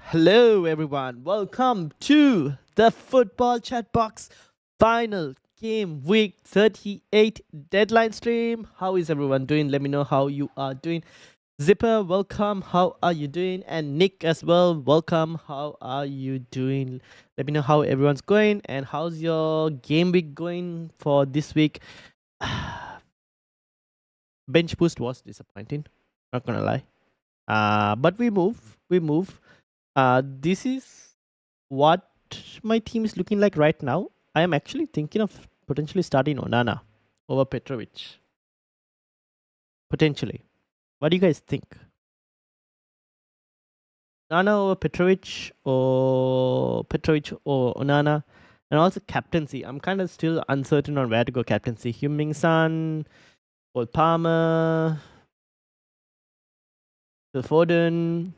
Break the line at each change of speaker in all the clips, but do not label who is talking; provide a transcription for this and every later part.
Hello, everyone. Welcome to the Football Chatbox final game week 38 deadline stream. How is everyone doing? Let me know how you are doing. Zipper, welcome. How are you doing? And Nick as well, welcome. How are you doing? Let me know how everyone's going and how's your game week going for this week. Bench boost was disappointing, not gonna lie. But we move. This is what my team is looking like right now. I am actually thinking of potentially starting Onana over Petrovic. Potentially. What do you guys think? Onana over Petrovic or Onana? And also captaincy. I'm kind of still uncertain on where to go captaincy. Heung-min Son, Cole Palmer, Phil Foden.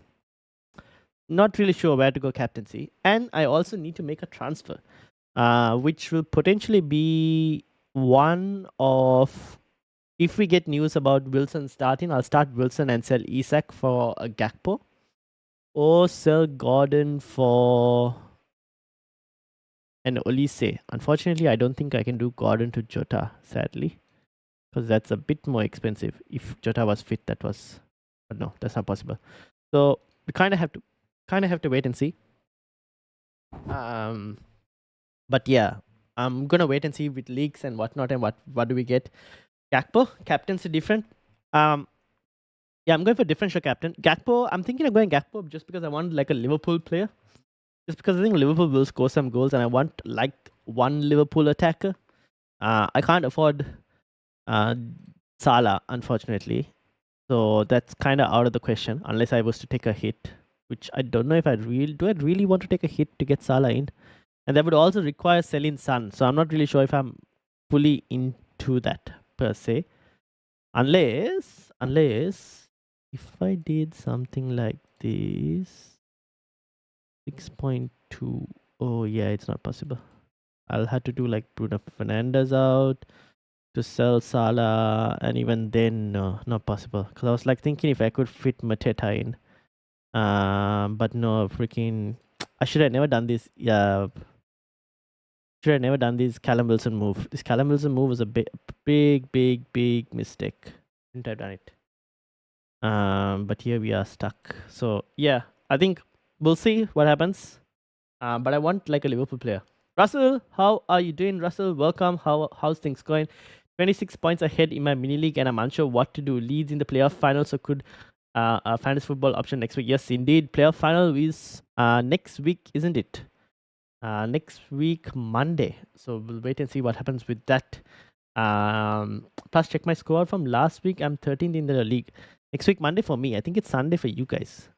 Not really sure where to go captaincy. And I also need to make a transfer. Which will potentially be one of, if we get news about Wilson starting, I'll start Wilson and sell Isak for a Gakpo, or sell Gordon for an Olise. Unfortunately, I don't think I can do Gordon to Jota, sadly, because that's a bit more expensive. If Jota was fit, that was, but no, that's not possible. So we kind of have to wait and see. But yeah, I'm gonna wait and see with leaks and whatnot and what do we get. Gakpo, captain's different. Yeah, I'm going for differential captain. Gakpo, I'm thinking of going Gakpo just because I want like a Liverpool player. Just because I think Liverpool will score some goals and I want like one Liverpool attacker. I can't afford Salah, unfortunately. So that's kind of out of the question unless I was to take a hit, which I don't know if I really want to take a hit to get Salah in. And that would also require selling Son. So I'm not really sure if I'm fully into that per se. Unless if I did something like this, 6.2. Oh yeah, it's not possible. I'll have to do like Bruno Fernandes out to sell Salah, and even then, no, not possible. Because I was like thinking if I could fit Mateta in, but no, freaking, I should have never done this. Yeah, should have never done this Callum Wilson move. This Callum Wilson move was a big mistake. Shouldn't have done it. But here we are stuck. So yeah, I think we'll see what happens. But I want like a Liverpool player. Russell, how are you doing? Russell, welcome. How's things going? 26 points ahead in my mini league, and I'm unsure what to do. Leeds in the playoff final, so could a fantasy football option next week. Yes, indeed. Playoff final is next week, isn't it? Next week, Monday. So we'll wait and see what happens with that. Plus, check my score from last week. I'm 13th in the league. Next week, Monday for me. I think it's Sunday for you guys.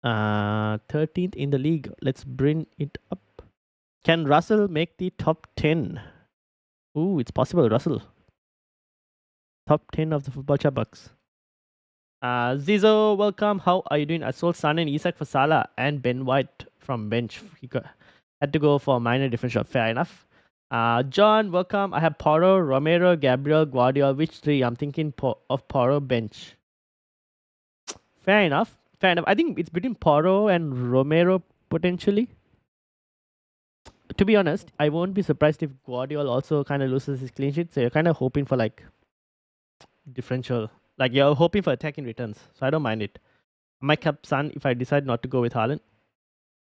13th in the league. Let's bring it up. Can Russell make the top 10? Ooh, it's possible, Russell. Top 10 of the football Chatbox. Zizo, welcome. How are you doing? I sold Son and Isak for Salah and Ben White from bench. He had to go for a minor differential. Fair enough. John, welcome. I have Porro, Romero, Gabriel, Guardiola. Which three? I'm thinking of Porro bench. Fair enough. I think it's between Porro and Romero potentially. To be honest, I won't be surprised if Guardiola also kind of loses his clean sheet. So you're kind of hoping for like differential. Like you're hoping for attacking returns. So I don't mind it. I might keep Son if I decide not to go with Haaland.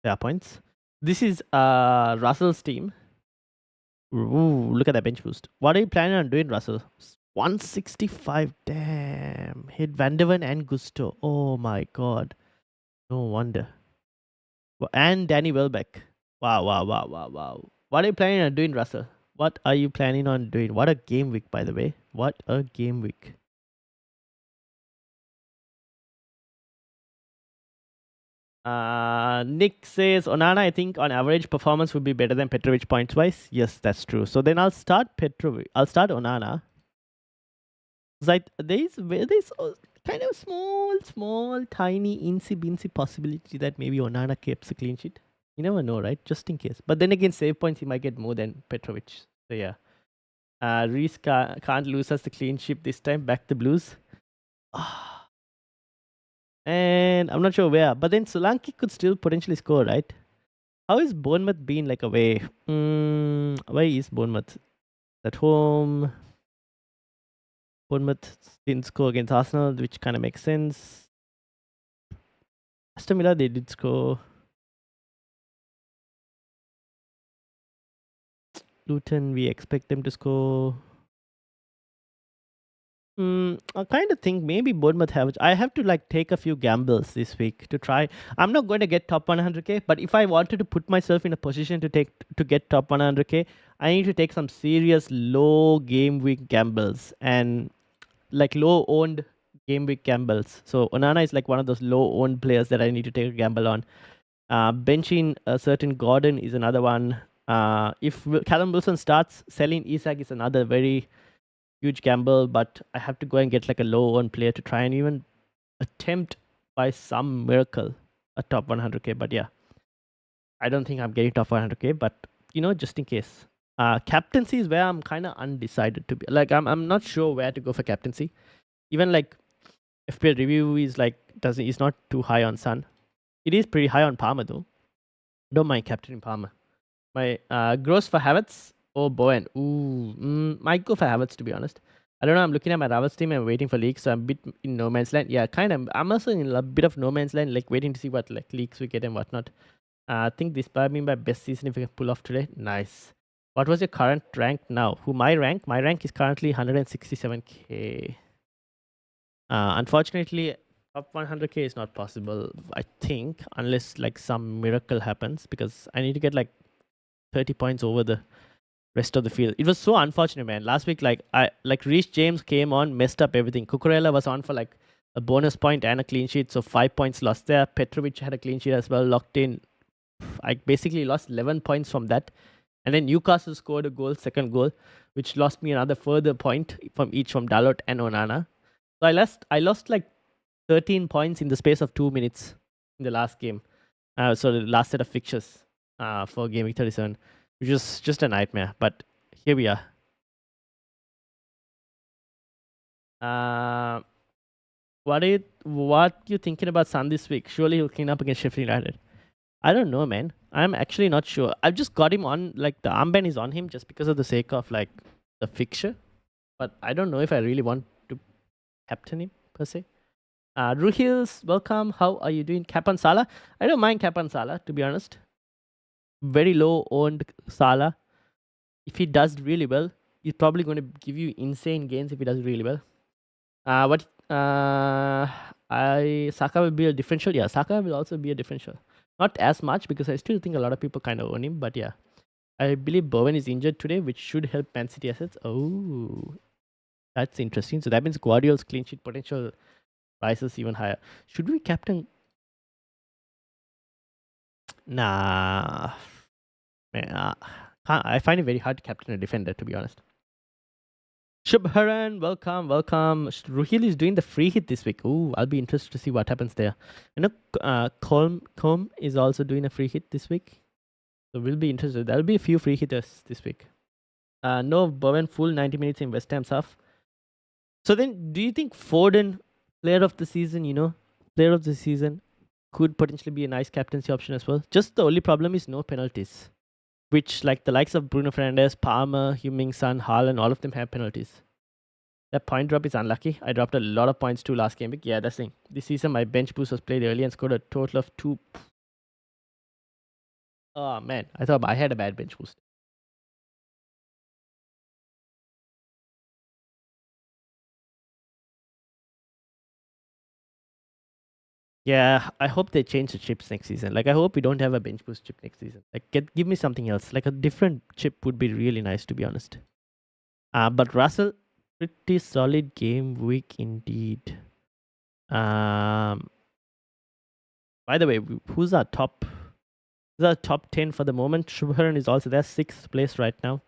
There are points. This is Russell's team. Ooh, look at that bench boost. What are you planning on doing, Russell? 165. Damn. Hit Van der Ven and Gusto. Oh my god. No wonder. And Danny Welbeck. Wow. What are you planning on doing, Russell? What are you planning on doing? What a game week, by the way. What a game week. Nick says, Onana, I think on average performance would be better than Petrovic points wise. Yes, that's true. So then I'll start Petrovic. I'll start Onana. Like there's kind of small, tiny, incy possibility that maybe Onana keeps a clean sheet. You never know, right? Just in case. But then again, save points he might get more than Petrovic. So yeah. Reese can't lose us the clean sheet this time. Back the Blues. And I'm not sure where. But then Solanke could still potentially score, right? How is Bournemouth been like away? Where is Bournemouth? At home. Bournemouth didn't score against Arsenal, which kind of makes sense. Aston Villa, they did score. Luton, we expect them to score. I kind of think maybe Bournemouth have. I have to like take a few gambles this week to try. I'm not going to get top 100k, but if I wanted to put myself in a position to get top 100k, I need to take some serious low game week gambles and like low owned game week gambles. So Onana is like one of those low owned players that I need to take a gamble on. Benching a certain Gordon is another one. If Callum Wilson starts, selling Isak is another very huge gamble, but I have to go and get like a low owned player to try and even attempt by some miracle a top 100k. But yeah, I don't think I'm getting top 100k, but just in case. Captaincy is where I'm kind of undecided to be. Like I'm not sure where to go for captaincy. Even like FPL review is like is not too high on Sun. It is pretty high on Palmer though. Don't mind captaining Palmer. My gross for Havertz or Bowen. Might go for Havertz to be honest. I don't know. I'm looking at my Havertz team and waiting for leaks, so I'm a bit in no man's land. Yeah, kind of. I'm also in a bit of no man's land, like waiting to see what like leaks we get and whatnot. I think this might be my best season if we can pull off today. Nice. What was your current rank now? My rank? My rank is currently 167k. Unfortunately, top 100k is not possible. I think unless like some miracle happens, because I need to get like 30 points over the rest of the field. It was so unfortunate, man. Last week, like Reece James came on, messed up everything. Cucurella was on for like a bonus point and a clean sheet, so 5 points lost there. Petrovic had a clean sheet as well, locked in. I basically lost 11 points from that. And then Newcastle scored a goal, second goal, which lost me another further point from Dalot and Onana. So I lost like 13 points in the space of 2 minutes in the last game. So the last set of fixtures for Game Week 37, which is just a nightmare. But here we are. What you thinking about Sun this week? Surely he'll clean up against Sheffield United. I don't know, man. I'm actually not sure. I've just got him on, like the armband is on him just because of the sake of like the fixture. But I don't know if I really want to captain him per se. Ruhils, welcome. How are you doing? Kapan Salah? I don't mind Kapan Salah, to be honest. Very low owned Salah. If he does really well, he's probably going to give you insane gains if he does really well. Saka will be a differential. Yeah, Saka will also be a differential. Not as much because I still think a lot of people kind of own him, but yeah. I believe Bowen is injured today, which should help Man City assets. Oh, that's interesting. So that means Guardiola's clean sheet potential rises even higher. Should we captain? Nah. Man, I find it very hard to captain a defender, to be honest. Shubharan, welcome. Ruhil is doing the free hit this week. Ooh, I'll be interested to see what happens there. Colm is also doing a free hit this week. So we'll be interested. There'll be a few free hitters this week. No Bowen full 90 minutes in West Ham's half. So then, do you think Foden, player of the season, could potentially be a nice captaincy option as well? Just the only problem is no penalties, which like the likes of Bruno Fernandes, Palmer, Heung-min Son, Haaland, all of them have penalties. That point drop is unlucky. I dropped a lot of points too last game week. Yeah, that's the thing. This season, my bench boost was played early and scored a total of 2. Oh man, I thought I had a bad bench boost. Yeah, I hope they change the chips next season. Like, I hope we don't have a bench boost chip next season. Like, give me something else. Like, a different chip would be really nice, to be honest. But Russell, pretty solid game week indeed. By the way, who's our top? Who's our top 10 for the moment? Shubharan is also there, 6th place right now.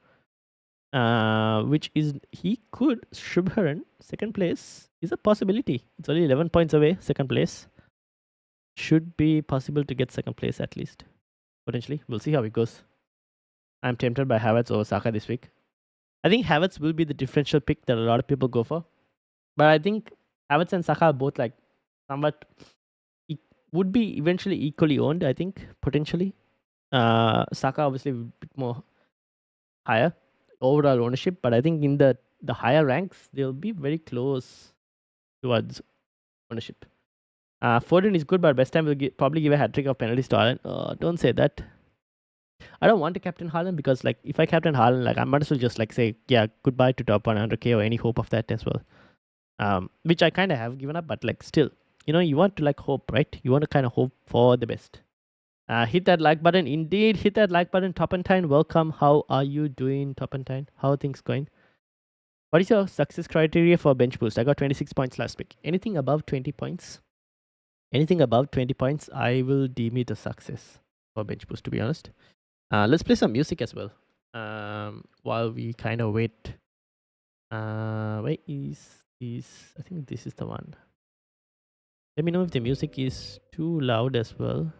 Which is Shubharan, 2nd place is a possibility. It's only 11 points away, 2nd place. Should be possible to get 2nd place at least. Potentially. We'll see how it goes. I'm tempted by Havertz over Saka this week. I think Havertz will be the differential pick that a lot of people go for. But I think Havertz and Saka are both like somewhat would be eventually equally owned, I think, potentially. Saka obviously a bit more higher overall ownership, but I think in the higher ranks, they'll be very close towards ownership. Foden is good, but best time will probably give a hat trick of penalties to Haaland. Don't say that. I don't want to captain Haaland because, like, if I captain Haaland, like, I might as well just like say, yeah, goodbye to top 100k or any hope of that as well. Which I kind of have given up, but like still, you want to like hope, right? You want to kind of hope for the best. Hit that like button. Indeed, hit that like button. Topentine, welcome. How are you doing, Topentine? How are things going? What is your success criteria for bench boost? I got 26 points last week. Anything above 20 points? Anything above 20 points, I will deem it a success for bench boost, to be honest. Let's play some music as well. While we kind of wait. Wait, I think this is the one. Let me know if the music is too loud as well.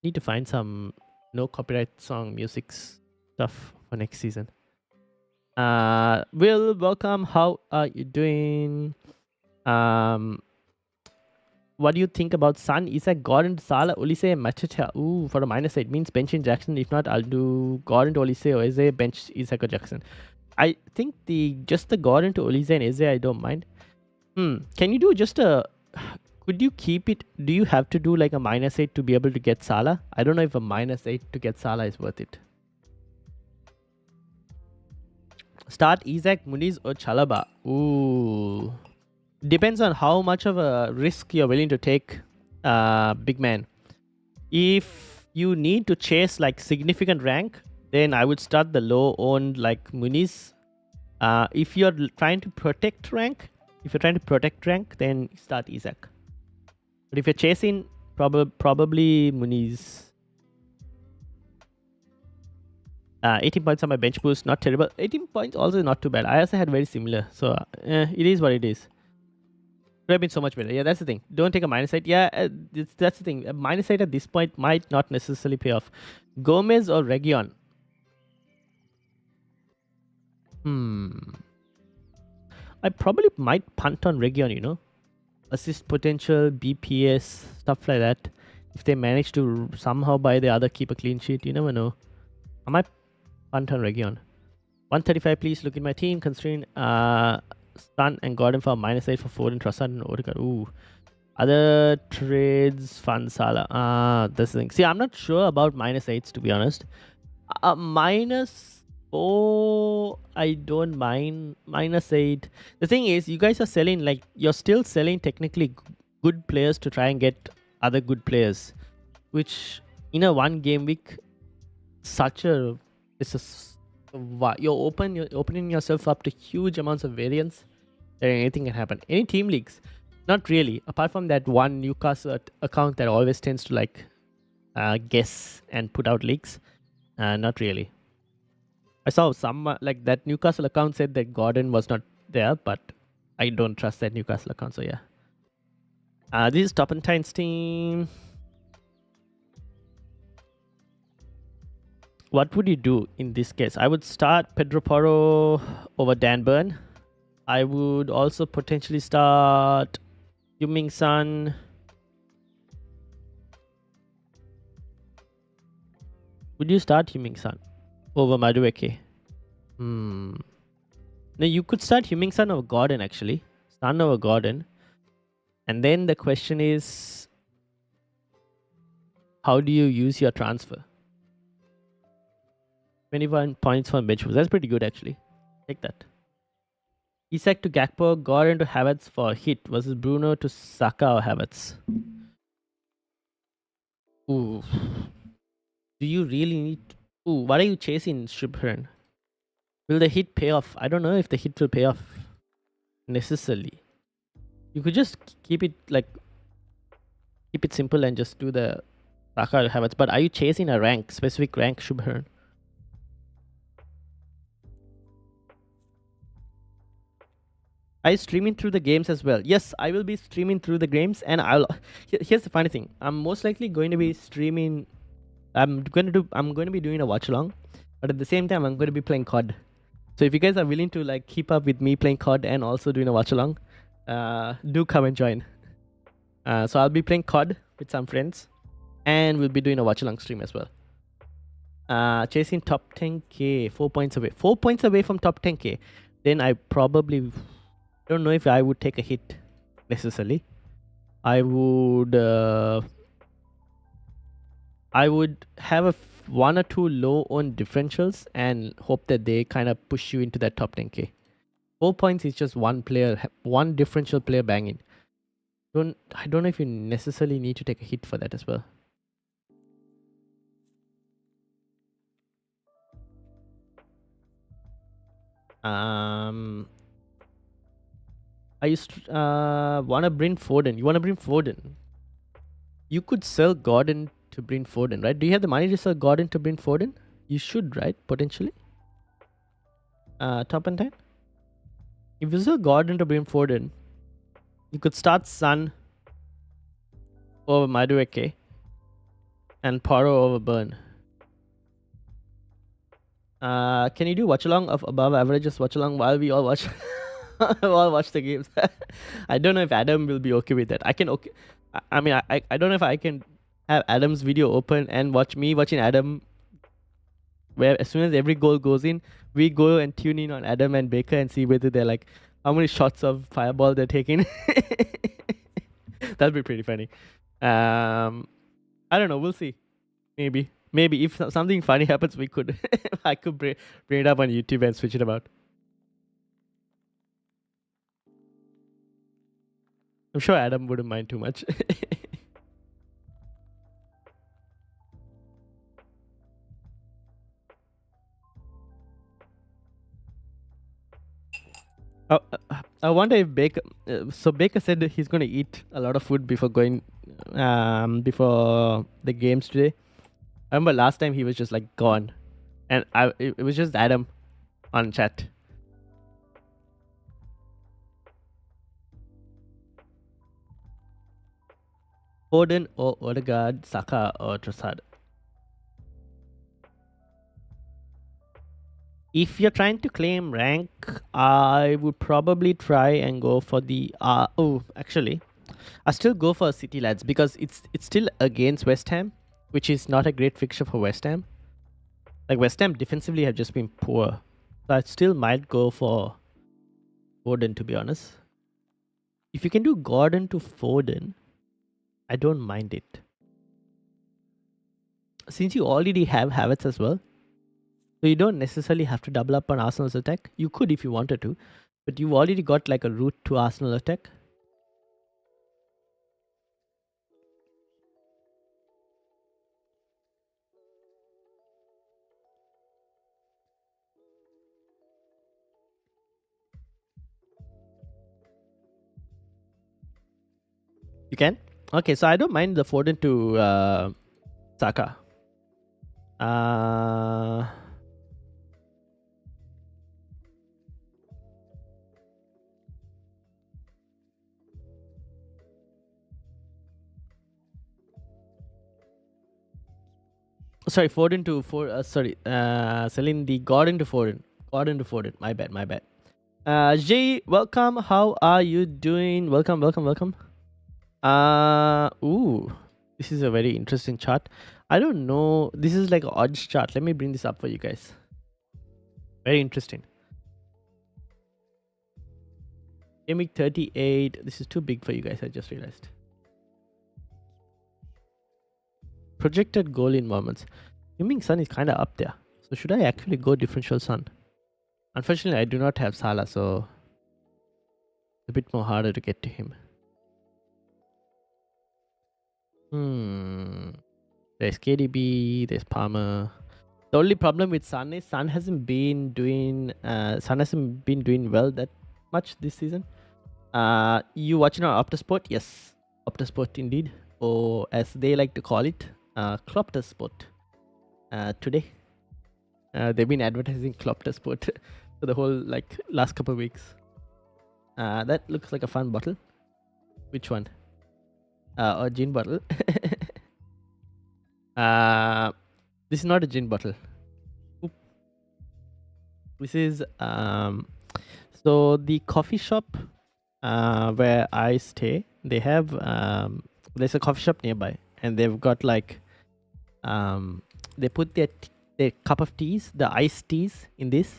Need to find some no copyright song music stuff for next season. Will, welcome. How are you doing? What do you think about Son, Isak, Gordon, Salah, Olise, and Macheta? Ooh, for a -8 means benching Jackson. If not, I'll do Gordon to Olise or Eze, bench Isak or Jackson. I think just the Gordon to Olise and Eze, I don't mind. Can you do just a... Could you keep it... Do you have to do like a -8 to be able to get Salah? I don't know if a -8 to get Salah is worth it. Start Isak, Muniz or Chalaba. Ooh. Depends on how much of a risk you're willing to take, big man. If you need to chase like significant rank, then I would start the low owned like Muniz. If you're trying to protect rank, then start Isak. But if you're chasing, probably Muniz. 18 points on my bench boost, not terrible. 18 points also not too bad. I also had very similar, so it is what it is. Could have been so much better. Yeah, that's the thing. Don't take a -8. Yeah, that's the thing. A -8 at this point might not necessarily pay off. Gomez or Region? I probably might punt on Region, Assist potential, BPS, stuff like that. If they manage to somehow buy the other keep a clean sheet, you never know. I might punt on Region. 135, please look at my team. Considering Son and Gordon for -8 for Foden, Trossard and Odegaard. Ooh. Other trades, fund Salah. That's the thing. See, I'm not sure about -8s, to be honest. -4, I don't mind. -8. The thing is, you guys are selling, like, you're still selling technically good players to try and get other good players. Which, in a one game week, you're opening yourself up to huge amounts of variance. Anything can happen. Any team leagues, not really. Apart from that one Newcastle account that always tends to like guess and put out leaks, not really. I saw some like that Newcastle account said that Gordon was not there, but I don't trust that Newcastle account. So yeah. This is Topentine's team. What would you do in this case? I would start Pedro Porro over Dan Burn. I would also potentially start Heung-min Son. Would you start Heung-min Son over Madueke? No, you could start Heung-min Son over Gordon actually. Son over Gordon. And then the question is, how do you use your transfer? 21 points from bench boost. That's pretty good actually. Take that. Isak to Gakpo, Gordon to Havertz for hit versus Bruno to Saka or Havertz. Ooh. Do you really need... Ooh, what are you chasing, Shibhern? Will the hit pay off? I don't know if the hit will pay off necessarily. You could just keep it simple and just do the Saka or Havertz. But are you chasing a rank, specific rank, Shibhern? Are you streaming through the games as well? Yes, I will be streaming through the games, and here's the funny thing. I'm most likely going to be streaming. I'm going to be doing a watch along, but at the same time, I'm going to be playing COD. So if you guys are willing to like keep up with me playing COD and also doing a watch along, do come and join. So I'll be playing COD with some friends, and we'll be doing a watch along stream as well. Chasing top 10k, 4 points away. 4 points away from top 10k. Then I probably don't know if I would take a hit necessarily. I would have one or two low on differentials and hope that they kind of push you into that top 10k. 4 points is just one player, one differential player banging. I don't know if you necessarily need to take a hit for that as well. I used to wanna bring Foden. You wanna bring Foden? You could sell Gordon to bring Foden, right? Do you have the money to sell Gordon to bring Foden? You should, right? Potentially. Top and 10. If you sell Gordon to bring Foden, you could start Sun over Madueke and Paro over Burn. Can you do watch along of above averages watch along while we all watch while watch the games? I don't know if Adam will be okay with that. I can okay. I mean I don't know if I can have Adam's video open and watch me watching Adam, where as soon as every goal goes in, we go and tune in on Adam and Baker and see whether they're like how many shots of fireball they're taking. That'd be pretty funny. I don't know. We'll see. Maybe if something funny happens, we could I could bring it up on YouTube and switch it about. I'm sure Adam wouldn't mind too much. I wonder if Baker. So Baker said that he's going to eat a lot of food before going, before the games today. I remember last time he was just like gone, and it was just Adam on chat. Foden or Odegaard, Saka or Trossard. If you're trying to claim rank, I would probably try and go for the actually, I still go for City lads because it's still against West Ham, which is not a great fixture for West Ham. Like West Ham defensively have just been poor, so I still might go for Foden, to be honest. If you can do Gordon to Foden, I don't mind it. Since you already have Havertz as well, so you don't necessarily have to double up on Arsenal's attack. You could if you wanted to, but you've already got like a route to Arsenal attack. You can? Okay, so I don't mind the Foden to Saka. Sorry, Foden to selling the Gordon to Foden. Gordon to Foden. My bad. Jay, welcome. How are you doing? Welcome. Ooh, this is a very interesting chart. I don't know. This is like an odds chart. Let me bring this up for you guys. Very interesting. GAMEWEEK 38. This is too big for you guys. I just realized. Projected goal involvements. Heung-min Son is kind of up there. So should I actually go differential Son? Unfortunately, I do not have Salah, so it's a bit more harder to get to him. There's KDB, there's Palmer. The only problem with Son is Son hasn't been doing well that much this season. You watching on Optasport? Yes, Optasport indeed, or as they like to call it, Kloptasport. Today, they've been advertising Kloptasport for the whole last couple of weeks. That looks like a fun bottle. Which one? A gin bottle. This is not a gin bottle. Oop. This is so the coffee shop where I stay, they have there's a coffee shop nearby, and they've got like they put their cup of teas, the iced teas in this.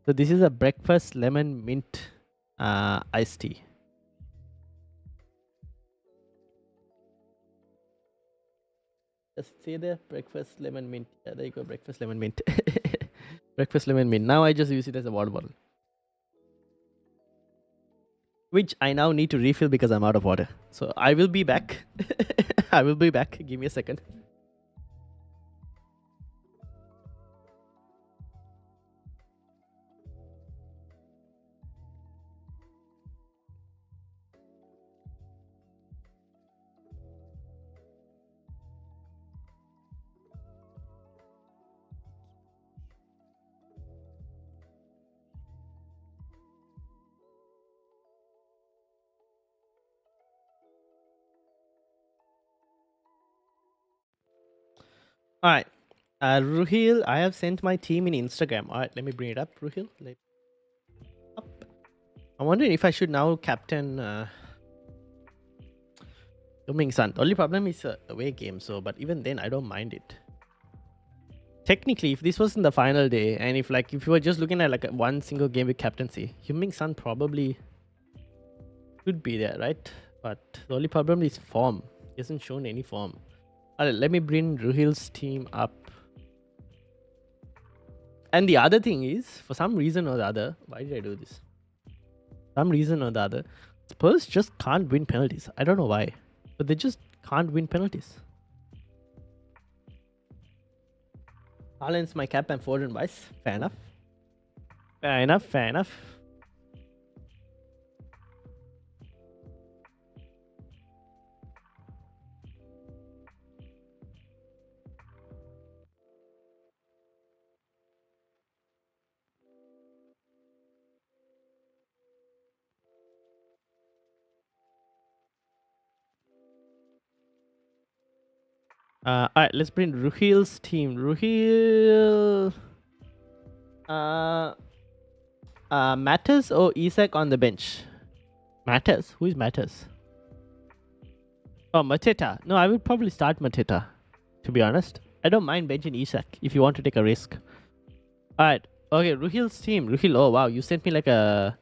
So this is a breakfast lemon mint iced tea. Just say there, breakfast lemon mint. Yeah, there you go, breakfast lemon mint. Breakfast lemon mint. Now I just use it as a water bottle, which I now need to refill because I'm out of water. So I will be back. I will be back. Give me a second. All right. Ruhil, I have sent my team in Instagram. All right, let me bring it up, Ruhil. Up. I'm wondering if I should now captain Yoming Sun. The only problem is a away game, so but even then I don't mind it. Technically, if this wasn't the final day, and if you were just looking at like one single game with captaincy, Yoming Sun probably should be there, right? But the only problem is form. He hasn't shown any form. Alright, let me bring Ruhil's team up. And the other thing is, for some reason or the other, why did I do this? Some reason or the other, Spurs just can't win penalties. I don't know why, but they just can't win penalties. Haaland's my cap and Foden vice. Fair enough. Fair enough. Fair enough. Alright, let's bring Ruhil's team. Ruhil. Matters or Isak on the bench? Matters? Who is Matters? Oh, Mateta. No, I would probably start Mateta, to be honest. I don't mind benching Isak if you want to take a risk. Alright. Okay, Ruhil's team. Ruhil, oh wow, you sent me like a...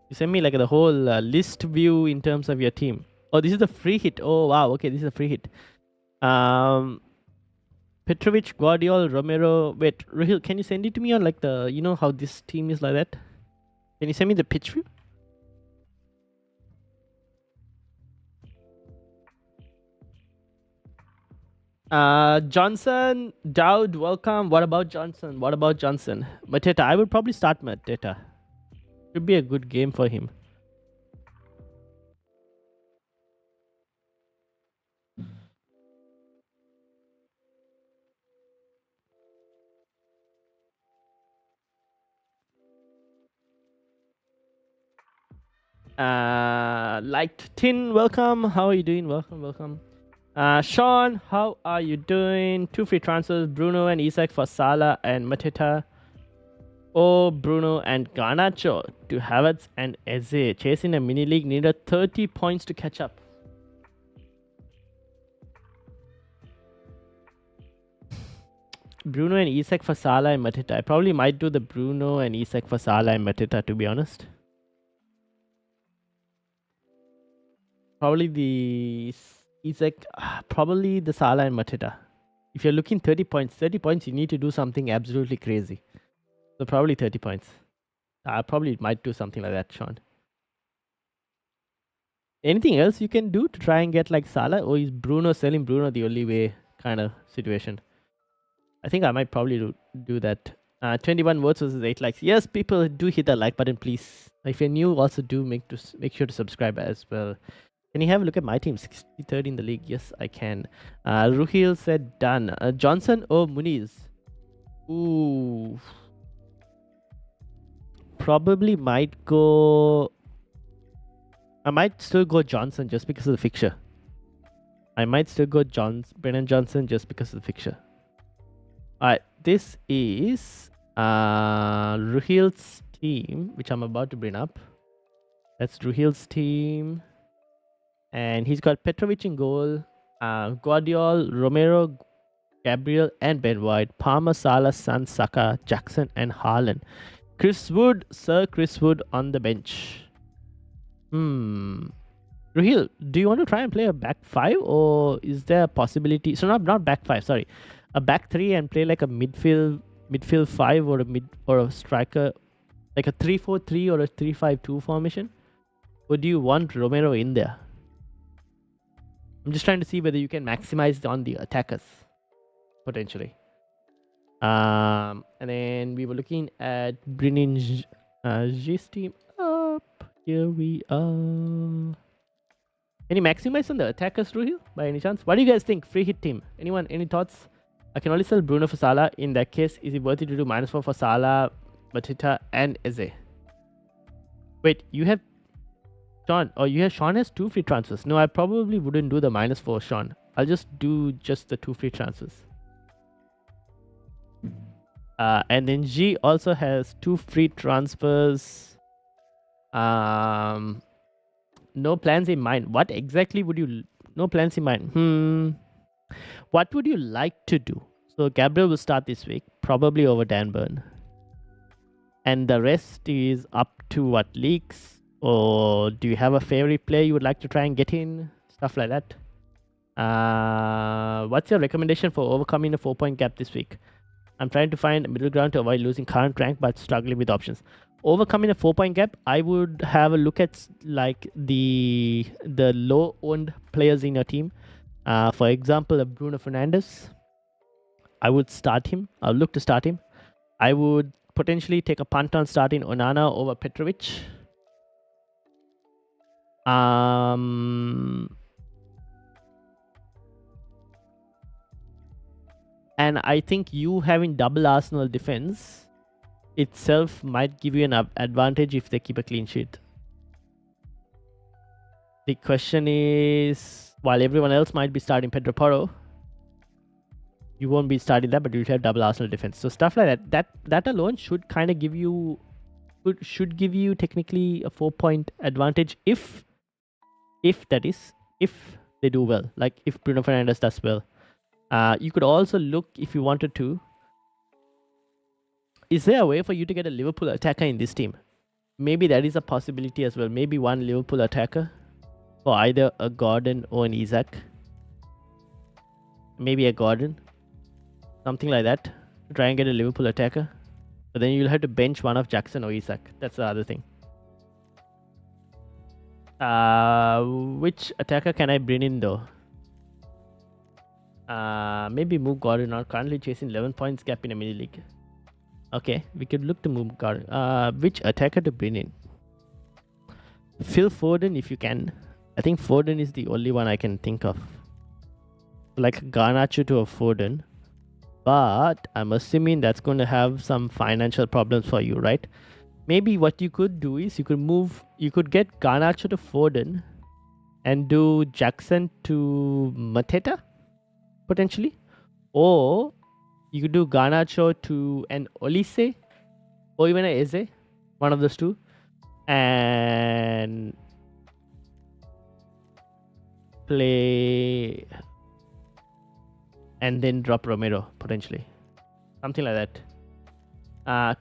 You sent me like the whole list view in terms of your team. Oh, this is a free hit. Oh wow, okay, this is a free hit. Petrovic, Guardiola, Romero. Wait, Ruhil, can you send it to me on like the... You know how this team is like that? Can you send me the pitch view? Johnson, Dowd, welcome. What about Johnson? Mateta, I would probably start Mateta. Should be a good game for him. Light Tin, welcome. How are you doing? Welcome. Sean, how are you doing? 2 free transfers, Bruno and Isak for Salah and Mateta. Oh, Bruno and Garnacho to Havertz and Eze. Chasing a mini league, needed 30 points to catch up. Bruno and Isak for Salah and Mateta. I probably might do the Bruno and Isak for Salah and Mateta, to be honest. Probably the Isak, probably the Salah and Mateta. If you're looking 30 points, you need to do something absolutely crazy. So probably 30 points. I probably might do something like that, Sean. Anything else you can do to try and get like Salah? Or is selling Bruno the only way kind of situation? I think I might probably do that. 21 votes versus 8 likes. Yes, people do hit the like button, please. If you're new, also do make sure to subscribe as well. Can you have a look at my team? 63rd in the league. Yes, I can. Ruhil said done. Johnson or Muniz? Ooh. Probably might go... I might still go Johnson just because of the fixture. Brennan Johnson just because of the fixture. Alright, this is Ruhil's team, which I'm about to bring up. That's Ruhil's team. And he's got Petrovic in goal, Guardiol, Romero, Gabriel, and Ben White, Palmer, Salah, Son, Saka, Jackson, and Haaland. Chris Wood, Sir Chris Wood on the bench. Ruhil, do you want to try and play a back five, or is there a possibility? So not back five, sorry, a back three, and play like a midfield five, or a striker, like a 3-4-3 or a 3-5-2 formation? Or do you want Romero in there? I'm just trying to see whether you can maximize on the attackers potentially. And then we were looking at bringing G's team up. Here we are. Any maximize on the attackers, Ruhil, by any chance? What do you guys think? Free hit team. Anyone? Any thoughts? I can only sell Bruno for Salah. In that case, is it worth it to do -4 for Salah, Matita, and Eze? Wait, you have Sean, or you have Sean has 2 free transfers. No, I probably wouldn't do the -4, Sean. I'll just do just the 2 free transfers. And then G also has 2 free transfers. No plans in mind. What exactly would you... No plans in mind. What would you like to do? So Gabriel will start this week, probably over Dan Burn. And the rest is up to what leaks, or do you have a favorite player you would like to try and get in? Stuff like that. What's your recommendation for overcoming a 4-point gap this week? I'm trying to find a middle ground to avoid losing current rank, but struggling with options. Overcoming a 4-point gap, I would have a look at like the low owned players in your team. For example, Bruno Fernandes. I would start him. I'll look to start him. I would potentially take a punt on starting Onana over Petrovic. And I think you having double Arsenal defense itself might give you an advantage if they keep a clean sheet. The question is, while everyone else might be starting Pedro Porro, you won't be starting that, but you'll have double Arsenal defense. So stuff like that alone should kind of give you, should give you technically a 4-point advantage if they do well. Like if Bruno Fernandes does well. You could also look, if you wanted to, is there a way for you to get a Liverpool attacker in this team? Maybe that is a possibility as well. Maybe one Liverpool attacker for either a Gordon or an Isaac. Maybe a Gordon. Something like that. Try and get a Liverpool attacker. But then you'll have to bench one of Jackson or Isaac. That's the other thing. Which attacker can I bring in though? Maybe move Gordon. Not currently chasing 11 points gap in a mini league. Okay, we could look to move Gordon. Which attacker to bring in? Phil Foden if you can. I think Foden is the only one I can think of. Like Garnacho to a Foden. But I'm assuming that's going to have some financial problems for you, right? Maybe what you could do is you could get Garnacho to Foden and do Jackson to Mateta, potentially. Or you could do Garnacho to an Olise or even an Eze, one of those two. And play and then drop Romero potentially, something like that.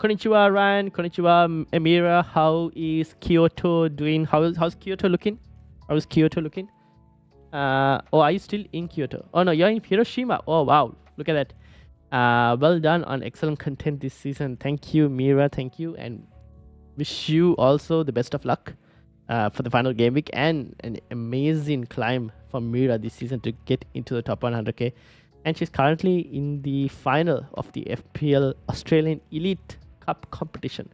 Konnichiwa Ryan, konnichiwa Emira. How is Kyoto doing? How's Kyoto looking? How's Kyoto looking? Oh, are you still in Kyoto? Oh no, you're in Hiroshima. Oh wow, look at that. Well done on excellent content this season. Thank you, Mira. Thank you, and wish you also the best of luck for the final game week and an amazing climb for Mira this season to get into the top 100k. And she's currently in the final of the FPL Australian Elite Cup competition.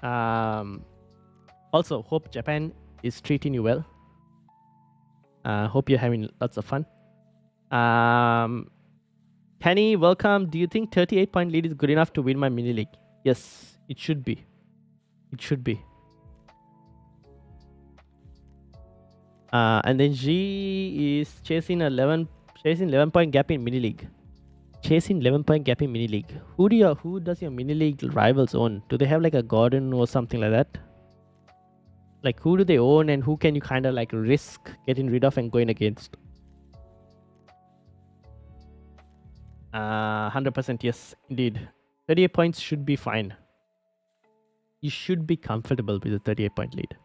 Also, hope Japan is treating you well. Hope you're having lots of fun. Kenny, welcome. Do you think 38-point lead is good enough to win my mini league? Yes, it should be. It should be. And then G is chasing 11-point gap in mini league. Chasing 11-point gap in mini league. Who does your mini league rivals own? Do they have like a Gordon or something like that? Like, who do they own and who can you kind of like risk getting rid of and going against? 100% yes, indeed. 38 points should be fine. You should be comfortable with a 38-point lead.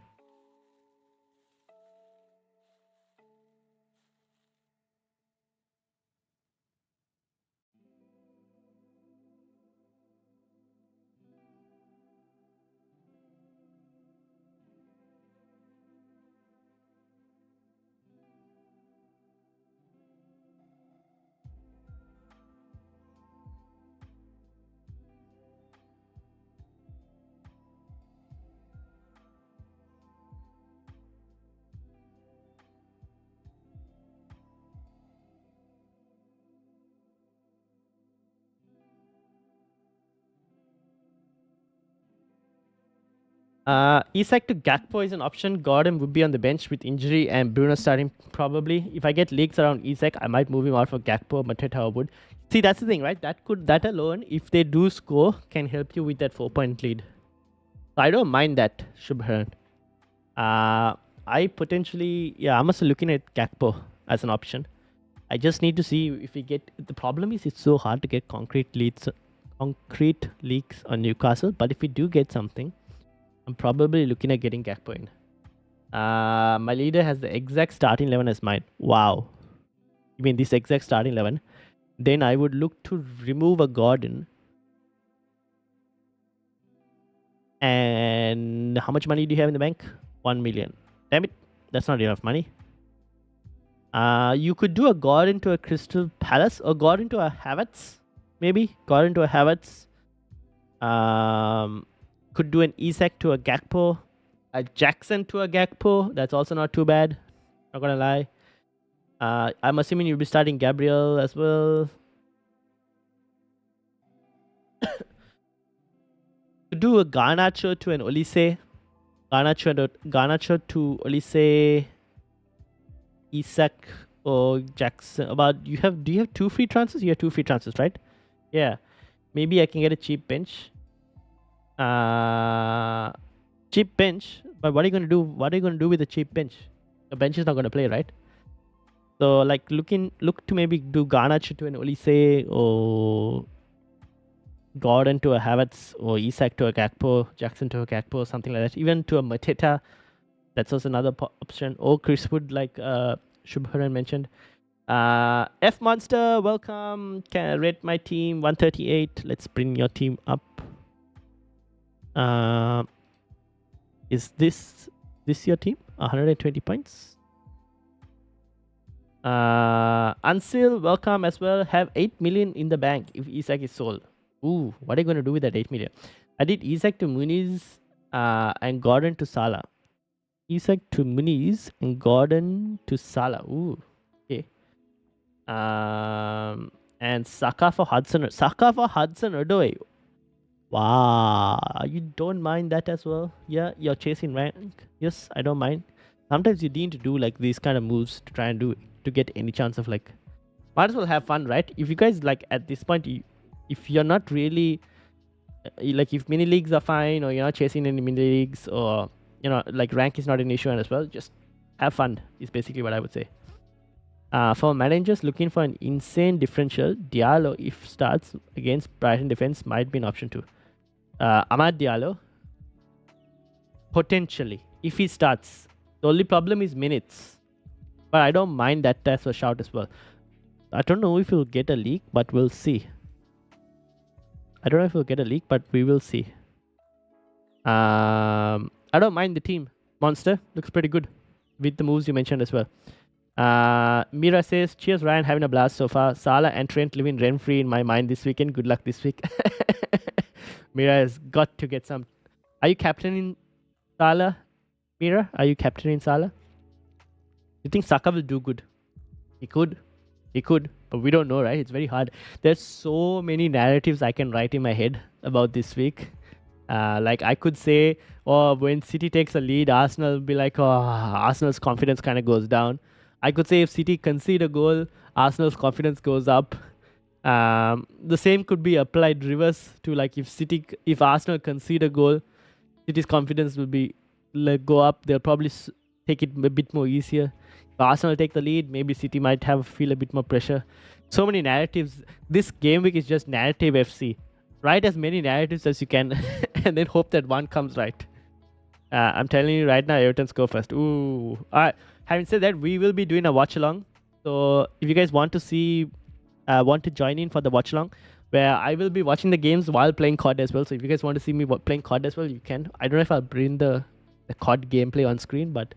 Isak to Gakpo is an option. Gordon would be on the bench with injury and Bruno starting probably. If I get leaks around Isak, I might move him out for Gakpo. Mateta would. See, that's the thing, right? That alone, if they do score, can help you with that 4-point lead. So I don't mind that, Shubharan. I potentially, I'm also looking at Gakpo as an option. I just need to see if we get. The problem is it's so hard to get concrete leaks on Newcastle. But if we do get something, I'm probably looking at getting Gakpo in. My leader has the exact starting 11 as mine. Wow. You mean this exact starting 11? Then I would look to remove a Gordon. And how much money do you have in the bank? 1 million. Damn it. That's not enough money. You could do a Gordon to a Crystal Palace or Gordon to a Havertz. Maybe. Gordon to a Havertz. Could do an Isak to a Gakpo. A Jackson to a Gakpo. That's also not too bad. Not gonna lie. I'm assuming you'll be starting Gabriel as well. Could do a Garnacho to an Olise. Garnacho to Olise. Isak or Jackson. Do you have 2 free transfers? You have 2 free transfers, right? Yeah. Maybe I can get a cheap bench. Cheap bench, but what are you gonna do? What are you gonna do with the cheap bench? The bench is not gonna play, right? So like look to maybe do Garnacho to an Olise or Gordon to a Havertz or Isak to a Gakpo, Jackson to a Gakpo, something like that. Even to a Mateta, that's also another option. Or Chris Wood, like Shubharan mentioned. F Monster, welcome. Can I rate my team 138? Let's bring your team up. Is this your team? 120 points. Unsil, welcome as well. Have 8 million in the bank if Isak is sold. Ooh, what are you going to do with that 8 million? I did Isak to Muniz and Gordon to Salah. Isak to Muniz and Gordon to Salah. Ooh, okay. And Saka for Hudson. Saka for Hudson Odoi. Wow, you don't mind that as well? Yeah, you're chasing rank. Yes, I don't mind. Sometimes you need to do like these kind of moves to try and to get any chance of like. Might as well have fun, right? If you guys like at this point, if you're not really like if mini leagues are fine or you're not chasing any mini leagues or like rank is not an issue as well, just have fun is basically what I would say. For managers looking for an insane differential, Diallo if starts against Brighton defense might be an option too. Amad Diallo, potentially, if he starts. The only problem is minutes. But I don't mind that as a shout as well. I don't know if he'll get a leak, but we'll see. I don't know if he'll get a leak, but we will see. I don't mind the team. Monster looks pretty good with the moves you mentioned as well. Mira says, cheers Ryan, having a blast so far. Salah and Trent living rent-free in my mind this weekend. Good luck this week. Mira has got to get some. Are you captaining Salah? Mira, are you captaining Salah? You think Saka will do good? He could, but we don't know, right? It's very hard. There's so many narratives I can write in my head about this week. Like I could say, oh, when City takes a lead, Arsenal will be like, oh, Arsenal's confidence kind of goes down. I could say if City concede a goal, Arsenal's confidence goes up. The same could be applied reverse to like if Arsenal concede a goal, City's confidence will be like, go up, they'll probably take it a bit more easier. If Arsenal take the lead, maybe City might feel a bit more pressure. So many narratives. This game week is just narrative FC. Write as many narratives as you can and then hope that one comes right. I'm telling you right now, Everton's go first. Ooh. Alright. Having said that, we will be doing a watch along. So if you guys want to join in for the watch along, where I will be watching the games while playing COD as well. So if you guys want to see me playing COD as well, you can. I don't know if I'll bring the COD gameplay on screen, but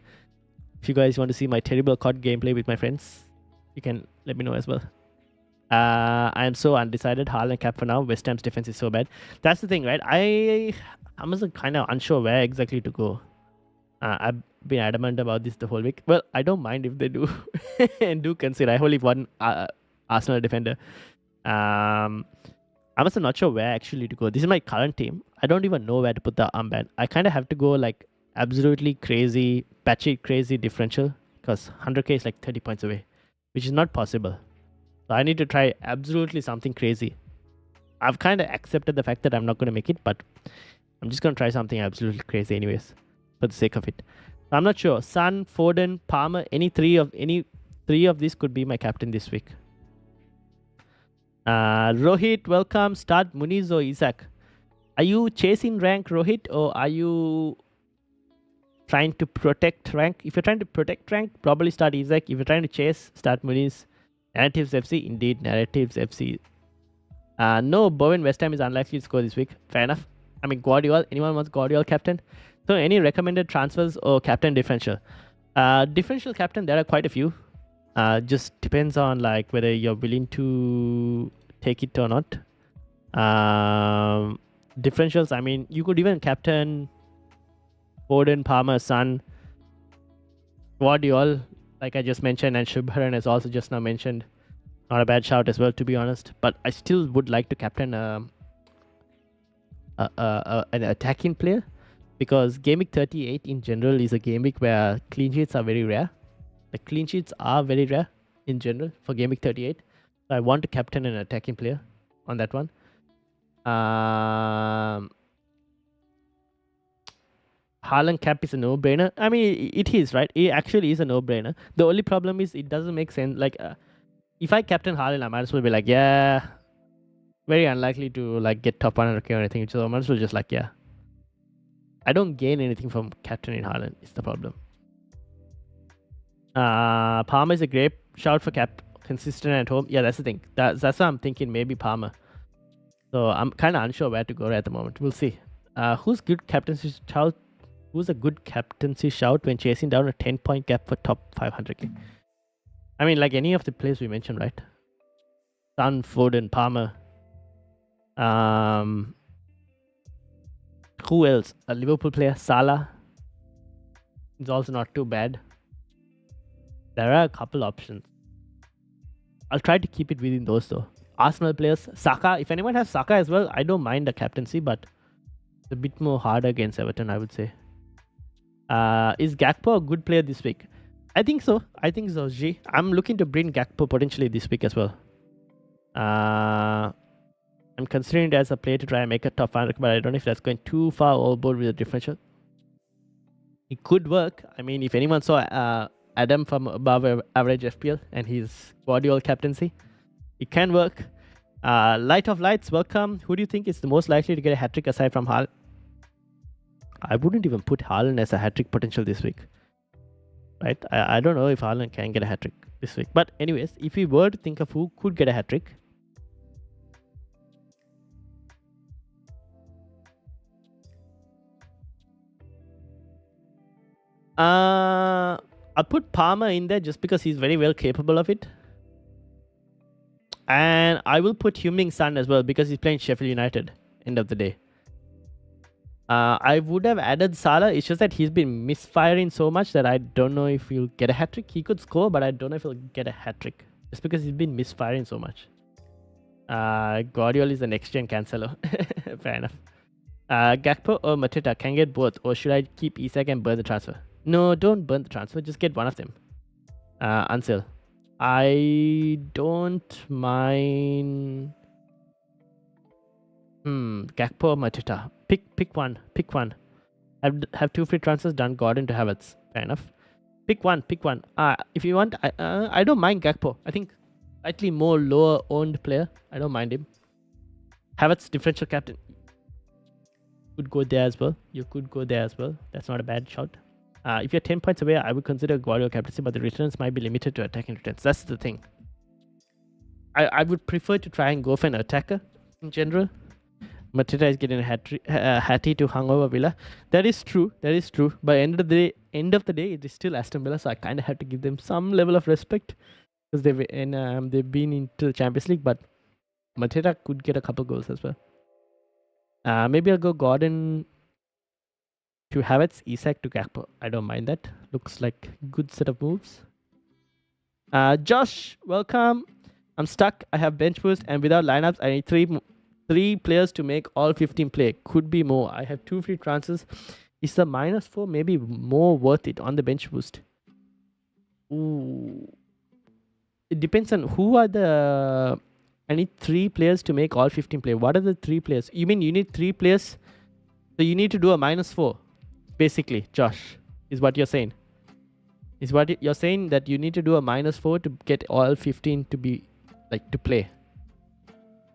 if you guys want to see my terrible COD gameplay with my friends, you can let me know as well. I am so undecided. Haaland cap for now. West Ham's defense is so bad. That's the thing, right? I'm also kind of unsure where exactly to go. I've been adamant about this the whole week. Well, I don't mind if they do and do consider. I only one Arsenal defender. I'm also not sure where actually to go. This is my current team. I don't even know where to put the armband. I kind of have to go like absolutely crazy, patchy, crazy differential because 100k is like 30 points away, which is not possible. So I need to try absolutely something crazy. I've kind of accepted the fact that I'm not going to make it, but I'm just going to try something absolutely crazy anyways, for the sake of it. So I'm not sure. Son, Foden, Palmer, any three of these could be my captain this week. Rohit, welcome. Start Muniz or Isaac. Are you chasing rank, Rohit, or are you trying to protect rank? If you're trying to protect rank, probably start Isaac. If you're trying to chase, start Muniz. Narratives FC, indeed, Narratives FC. No, Bowen West Ham is unlikely to score this week. Fair enough. I mean, Guardiola. Anyone wants Guardiola captain? So, any recommended transfers or captain differential? Differential captain, there are quite a few. Just depends on like whether you're willing to take it or not. Differentials, I mean, you could even captain Foden, Palmer, Son, Guardiola, like I just mentioned, and Shubharan has also just now mentioned. Not a bad shout as well, to be honest. But I still would like to captain an attacking player, because Game Week 38 in general is a game week where clean sheets are very rare. The clean sheets are very rare in general for Game Week 38. So I want to captain an attacking player on that one. Haaland cap is a no-brainer. I mean, it is, right? It actually is a no-brainer. The only problem is it doesn't make sense. Like, if I captain Haaland, I might as well be like, yeah, very unlikely to like get top 100k or anything. So I might as well just like, yeah. I don't gain anything from captaining Haaland. It's the problem. Palmer is a great shout for consistent at home. Yeah, that's the thing. That's what I'm thinking. Maybe Palmer. So I'm kind of unsure where to go at the moment. We'll see. Who's good captaincy shout? Who's a good captaincy shout when chasing down a 10-point gap for top 500k? I mean, like any of the players we mentioned, right? Son, Foden, Palmer. Who else? A Liverpool player, Salah. It's also not too bad. There are a couple options. I'll try to keep it within those though. Arsenal players, Saka. If anyone has Saka as well, I don't mind the captaincy, but it's a bit more harder against Everton, I would say. Is Gakpo a good player this week? I think so. G. I'm looking to bring Gakpo potentially this week as well. I'm considering it as a player to try and make a top 500, but I don't know if that's going too far overboard with the differential. It could work. I mean, if anyone saw Adam from above average FPL and his Guardiola captaincy, it can work. Light of Lights, welcome. Who do you think is the most likely to get a hat-trick aside from Haaland? I wouldn't even put Haaland as a hat-trick potential this week. Right? I don't know if Haaland can get a hat-trick this week. But anyways, if we were to think of who could get a hat-trick, I'll put Palmer in there just because he's very well capable of it. And I will put Heung-min Son as well because he's playing Sheffield United, end of the day. I would have added Salah. It's just that he's been misfiring so much that I don't know if he'll get a hat-trick. He could score, but I don't know if he'll get a hat-trick. Just because he's been misfiring so much. Guardiola is the next-gen Cancelo. Fair enough. Gakpo or Mateta can get both. Or should I keep Isak and burn the transfer? No, don't burn the transfer. Just get one of them. Ansel. I don't mind... Gakpo or Mateta. Pick one. Have two free transfers, done Gordon to Havertz. Fair enough. Pick one. If you want, I don't mind Gakpo. I think slightly more lower owned player. I don't mind him. Havertz differential captain. Could go there as well. You could go there as well. That's not a bad shot. If you're 10 points away, I would consider Guardiola captaincy, but the returns might be limited to attacking returns. That's the thing. I would prefer to try and go for an attacker in general. Mateta is getting a hattie to hungover Villa. That is true. But end of the day, it is still Aston Villa, so I kind of have to give them some level of respect because they've been into the Champions League. But Mateta could get a couple goals as well. Maybe I'll go Gordon to Havertz, Isak to Gakpo. I don't mind that. Looks like good set of moves. Josh, welcome. I'm stuck. I have bench boost, and without lineups, I need three players to make all 15 play. Could be more. I have 2 free transfers. Is the -4 maybe more worth it on the bench boost? Ooh. It depends on who are the... I need 3 players to make all 15 play. What are the 3 players? You mean you need 3 players? So you need to do a -4. Basically, Josh, is what you're saying. Is what you're saying, that you need to do a -4 to get all 15 to be like to play.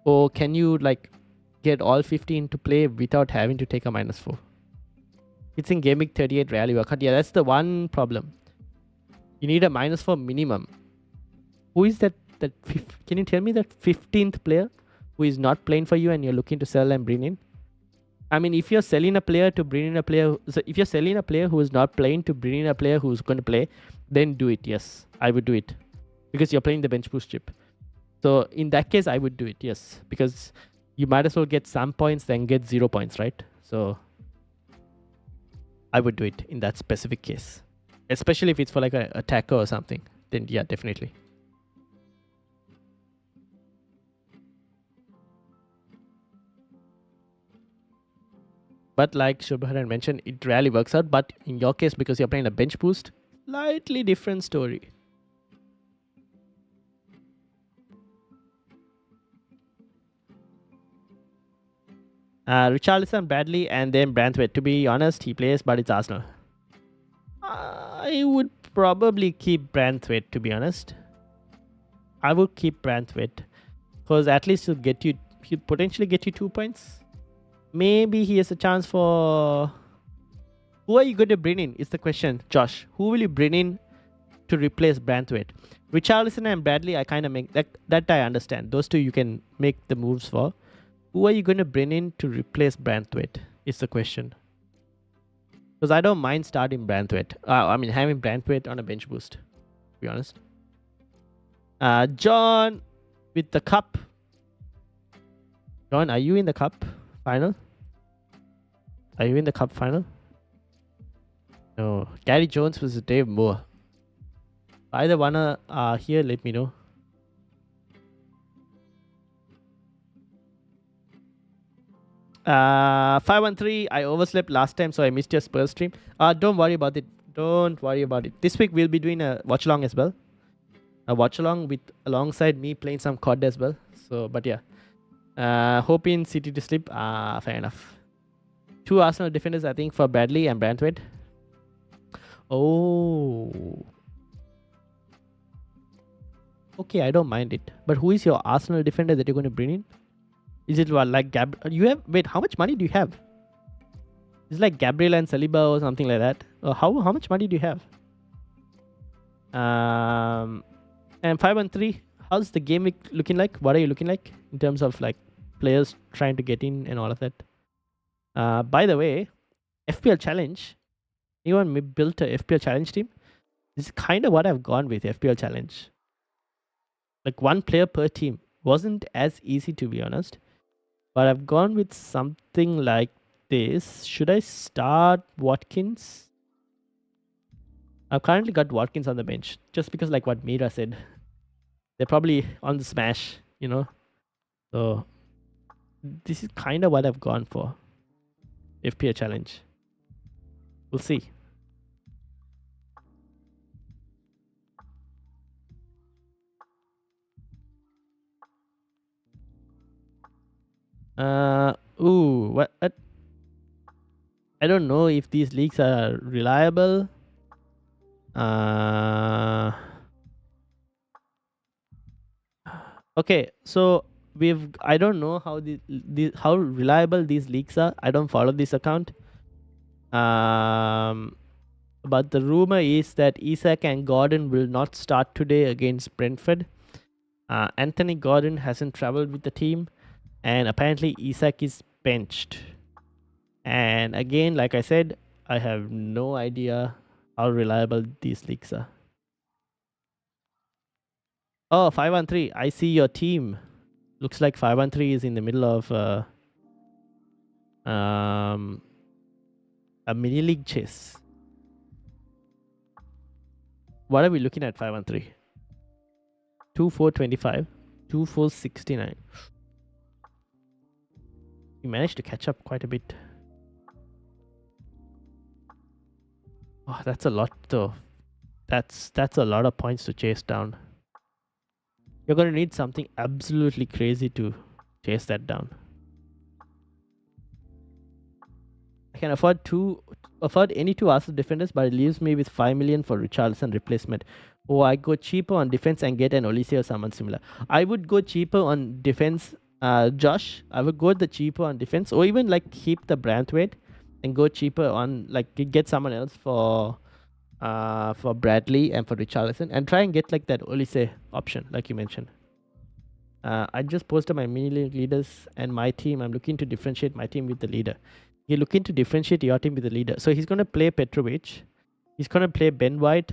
Or can you like get all 15 to play without having to take a -4? It's in GameWeek 38 rarely work out. Yeah, that's the one problem. You need a -4 minimum. Who is that? Can you tell me that 15th player who is not playing for you and you're looking to sell and bring in? I mean, if you're selling a player to bring in a player, so if you're selling a player who is not playing to bring in a player who's going to play, then do it. Yes, I would do it because you're playing the bench boost chip. So in that case, I would do it. Yes, because you might as well get some points than get 0 points, right? So I would do it in that specific case, especially if it's for like an attacker or something. Then yeah, definitely. But like Shubharan mentioned, it rarely works out. But in your case, because you're playing a bench boost, slightly different story. Richarlison, Bradley, and then Branthwaite. To be honest, he plays, but it's Arsenal. I would probably keep Branthwaite, to be honest. I would keep Branthwaite because at least he'll potentially get you 2 points. Maybe he has a chance for... Who are you going to bring in is the question, Josh. Who will you bring in to replace Branthwaite? Richarlison and Bradley, I kind of make... That I understand. Those two you can make the moves for. Who are you going to bring in to replace Branthwaite is the question. Because I don't mind starting Branthwaite. Having Branthwaite on a bench boost, to be honest. John with the cup. John, are you in the cup final? Are you in the cup final? No. Gary Jones versus Dave Moore. Either one are here, let me know. Uh, 513, I overslept last time, so I missed your Spurs stream. Don't worry about it. Don't worry about it. This week we'll be doing a watch along as well. A watch along with alongside me playing some COD as well. So, but yeah. Hoping City to sleep. Fair enough. 2 Arsenal defenders, I think, for Bradley and Branthwaite. Oh. Okay, I don't mind it. But who is your Arsenal defender that you're going to bring in? Is it what, like you have... Wait, how much money do you have? It's like Gabriel and Saliba or something like that. How much money do you have? And 513, how's the game week looking like? What are you looking like in terms of like players trying to get in and all of that? By the way, FPL Challenge. Anyone built a FPL Challenge team? This is kind of what I've gone with FPL Challenge. Like 1 player per team. Wasn't as easy, to be honest. But I've gone with something like this. Should I start Watkins? I've currently got Watkins on the bench. Just because like what Mira said. They're probably on the smash, you know. So this is kind of what I've gone for. FPL Challenge. We'll see. What? I don't know if these leaks are reliable. Uh, okay, so I don't know how how reliable these leaks are. I don't follow this account. But the rumor is that Isak and Gordon will not start today against Brentford. Anthony Gordon hasn't traveled with the team, and apparently Isak is benched. And again, like I said, I have no idea how reliable these leaks are. Oh, 5-on-3. I see your team. Looks like 5-on-3 is in the middle of a mini league chase. What are we looking at 5-on-3? 2-4-25, 2-4-69. We managed to catch up quite a bit. Oh, that's a lot though. That's a lot of points to chase down. You're going to need something absolutely crazy to chase that down. I can afford any two Arsenal defenders, but it leaves me with 5 million for Richarlison replacement. Or I go cheaper on defense and get an Olise or someone similar. I would go cheaper on defense, Josh. I would go the cheaper on defense, or even like keep the Branthwaite and go cheaper on like get someone else for Bradley and for Richarlison, and try and get like that Olise option, like you mentioned. I just posted my mini league leaders and my team. I'm looking to differentiate my team with the leader. You're looking to differentiate your team with the leader. So he's going to play Petrovic. He's going to play Ben White.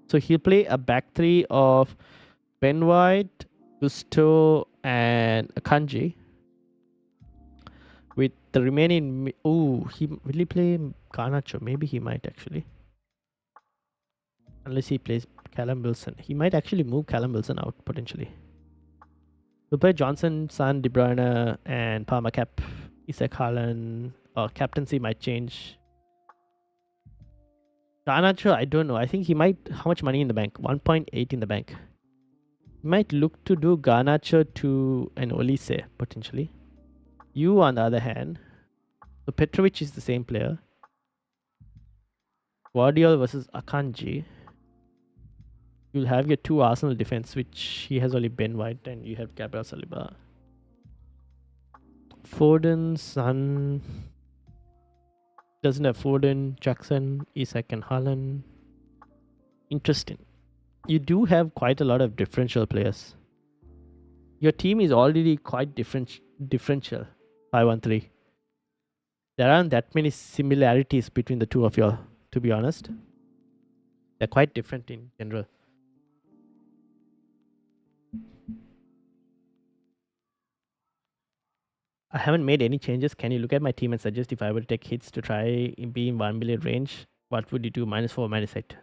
So he'll play a back three of Ben White, Gusto, and Akanji. With the remaining... will he play Garnacho? Maybe he might actually. Unless he plays Callum Wilson. He might actually move Callum Wilson out potentially. We'll play Johnson, Son, De Bruyne, and Palmer Cap. Isak Haaland. Or captaincy might change. Garnacho, I don't know. I think he might... How much money in the bank? 1.8 in the bank. He might look to do Garnacho to an Olise, potentially. You, on the other hand... So Petrovic is the same player. Guardiola versus Akanji. You'll have your two Arsenal defense, which he has only Ben White, and you have Gabriel Saliba. Foden, Son... Doesn't have Foden, Jackson, Isak, and Haaland. Interesting. You do have quite a lot of differential players. Your team is already quite differential. 5-1-3. There aren't that many similarities between the two of you, to be honest. They're quite different in general. I haven't made any changes. Can you look at my team and suggest if I were to take hits to try and be in 1 million range? What would you do? -4, -8.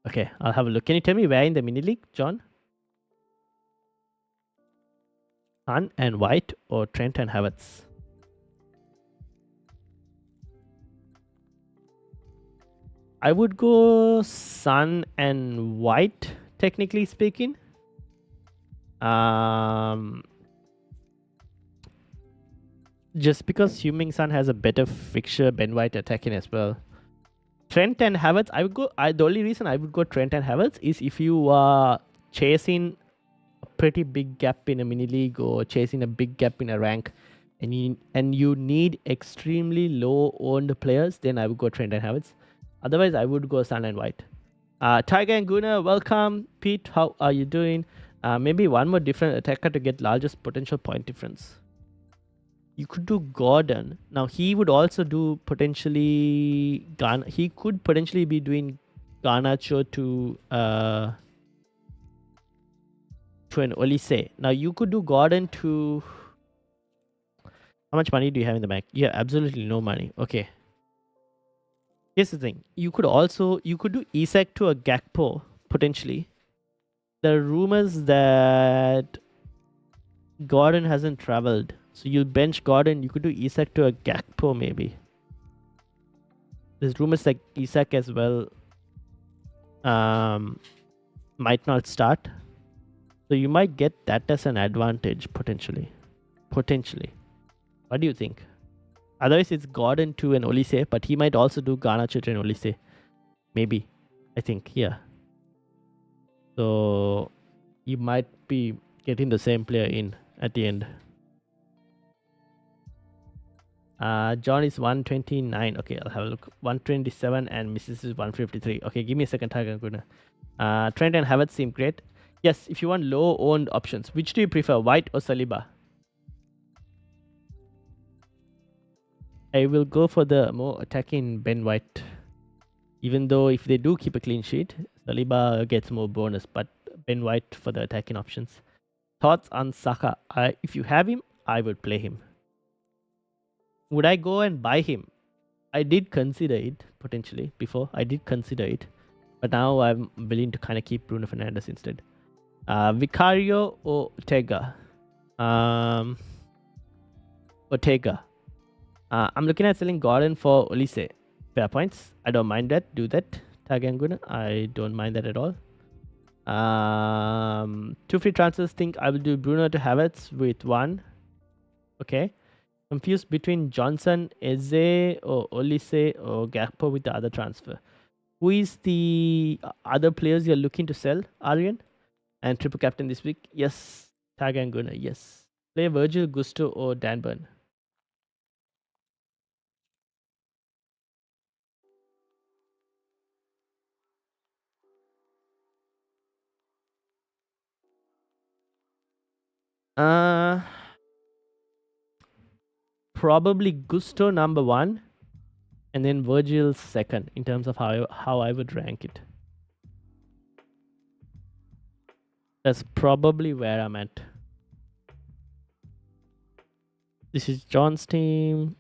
Okay, I'll have a look. Can you tell me where in the mini league, John? Son and White or Trent and Havertz? I would go Son and White, technically speaking. Just because Heung-min Son has a better fixture, Ben White attacking as well. Trent and Havertz, I would go. The only reason I would go Trent and Havertz is if you are chasing a pretty big gap in a mini league or chasing a big gap in a rank, and you need extremely low owned players, then I would go Trent and Havertz. Otherwise, I would go Son and White. Tiger and Guna, welcome. Pete, how are you doing? Maybe one more different attacker to get largest potential point difference. You could do Gordon. Now he would also do potentially he could potentially be doing Garnacho to an Olise. Now you could do Gordon to... How much money do you have in the bank? Yeah, absolutely no money. Okay. Here's the thing. You could do Isak to a Gakpo potentially. There are rumors that Gordon hasn't traveled. So you'll bench Gordon. You could do Isak to a Gakpo maybe. There's rumors like Isak as well might not start. So you might get that as an advantage potentially. Potentially. What do you think? Otherwise, it's Gordon 2 and Olise, but he might also do Garnacho and Olise. Maybe. I think, yeah. So you might be getting the same player in at the end. John is 129. Okay, I'll have a look. 127 and Mrs. is 153. Okay, give me a second, Tiger. I'm gonna. Trent and Havertz seem great. Yes, if you want low owned options, which do you prefer, White or Saliba? I will go for the more attacking Ben White. Even though if they do keep a clean sheet, Saliba gets more bonus, but Ben White for the attacking options. Thoughts on Saka? If you have him, I would play him. Would I go and buy him? I did consider it potentially before. I did consider it, but now I'm willing to kind of keep Bruno Fernandes instead. Vicario or Ortega? Ortega. I'm looking at selling Gordon for Olise. Fair points. I don't mind that. Do that. Taganguna. I don't mind that at all. 2 free transfers. Think I will do Bruno to Havertz with 1. Okay. Confused between Johnson, Eze, or Olise, or Gakpo with the other transfer. Who is the other players you're looking to sell, Aryan? And triple captain this week? Yes. Taganguna. Yes. Play Virgil, Gusto, or Dan Burn. Probably Gusto number 1 and then Virgil second in terms of how I would rank it. That's probably where I'm at. This is John's team.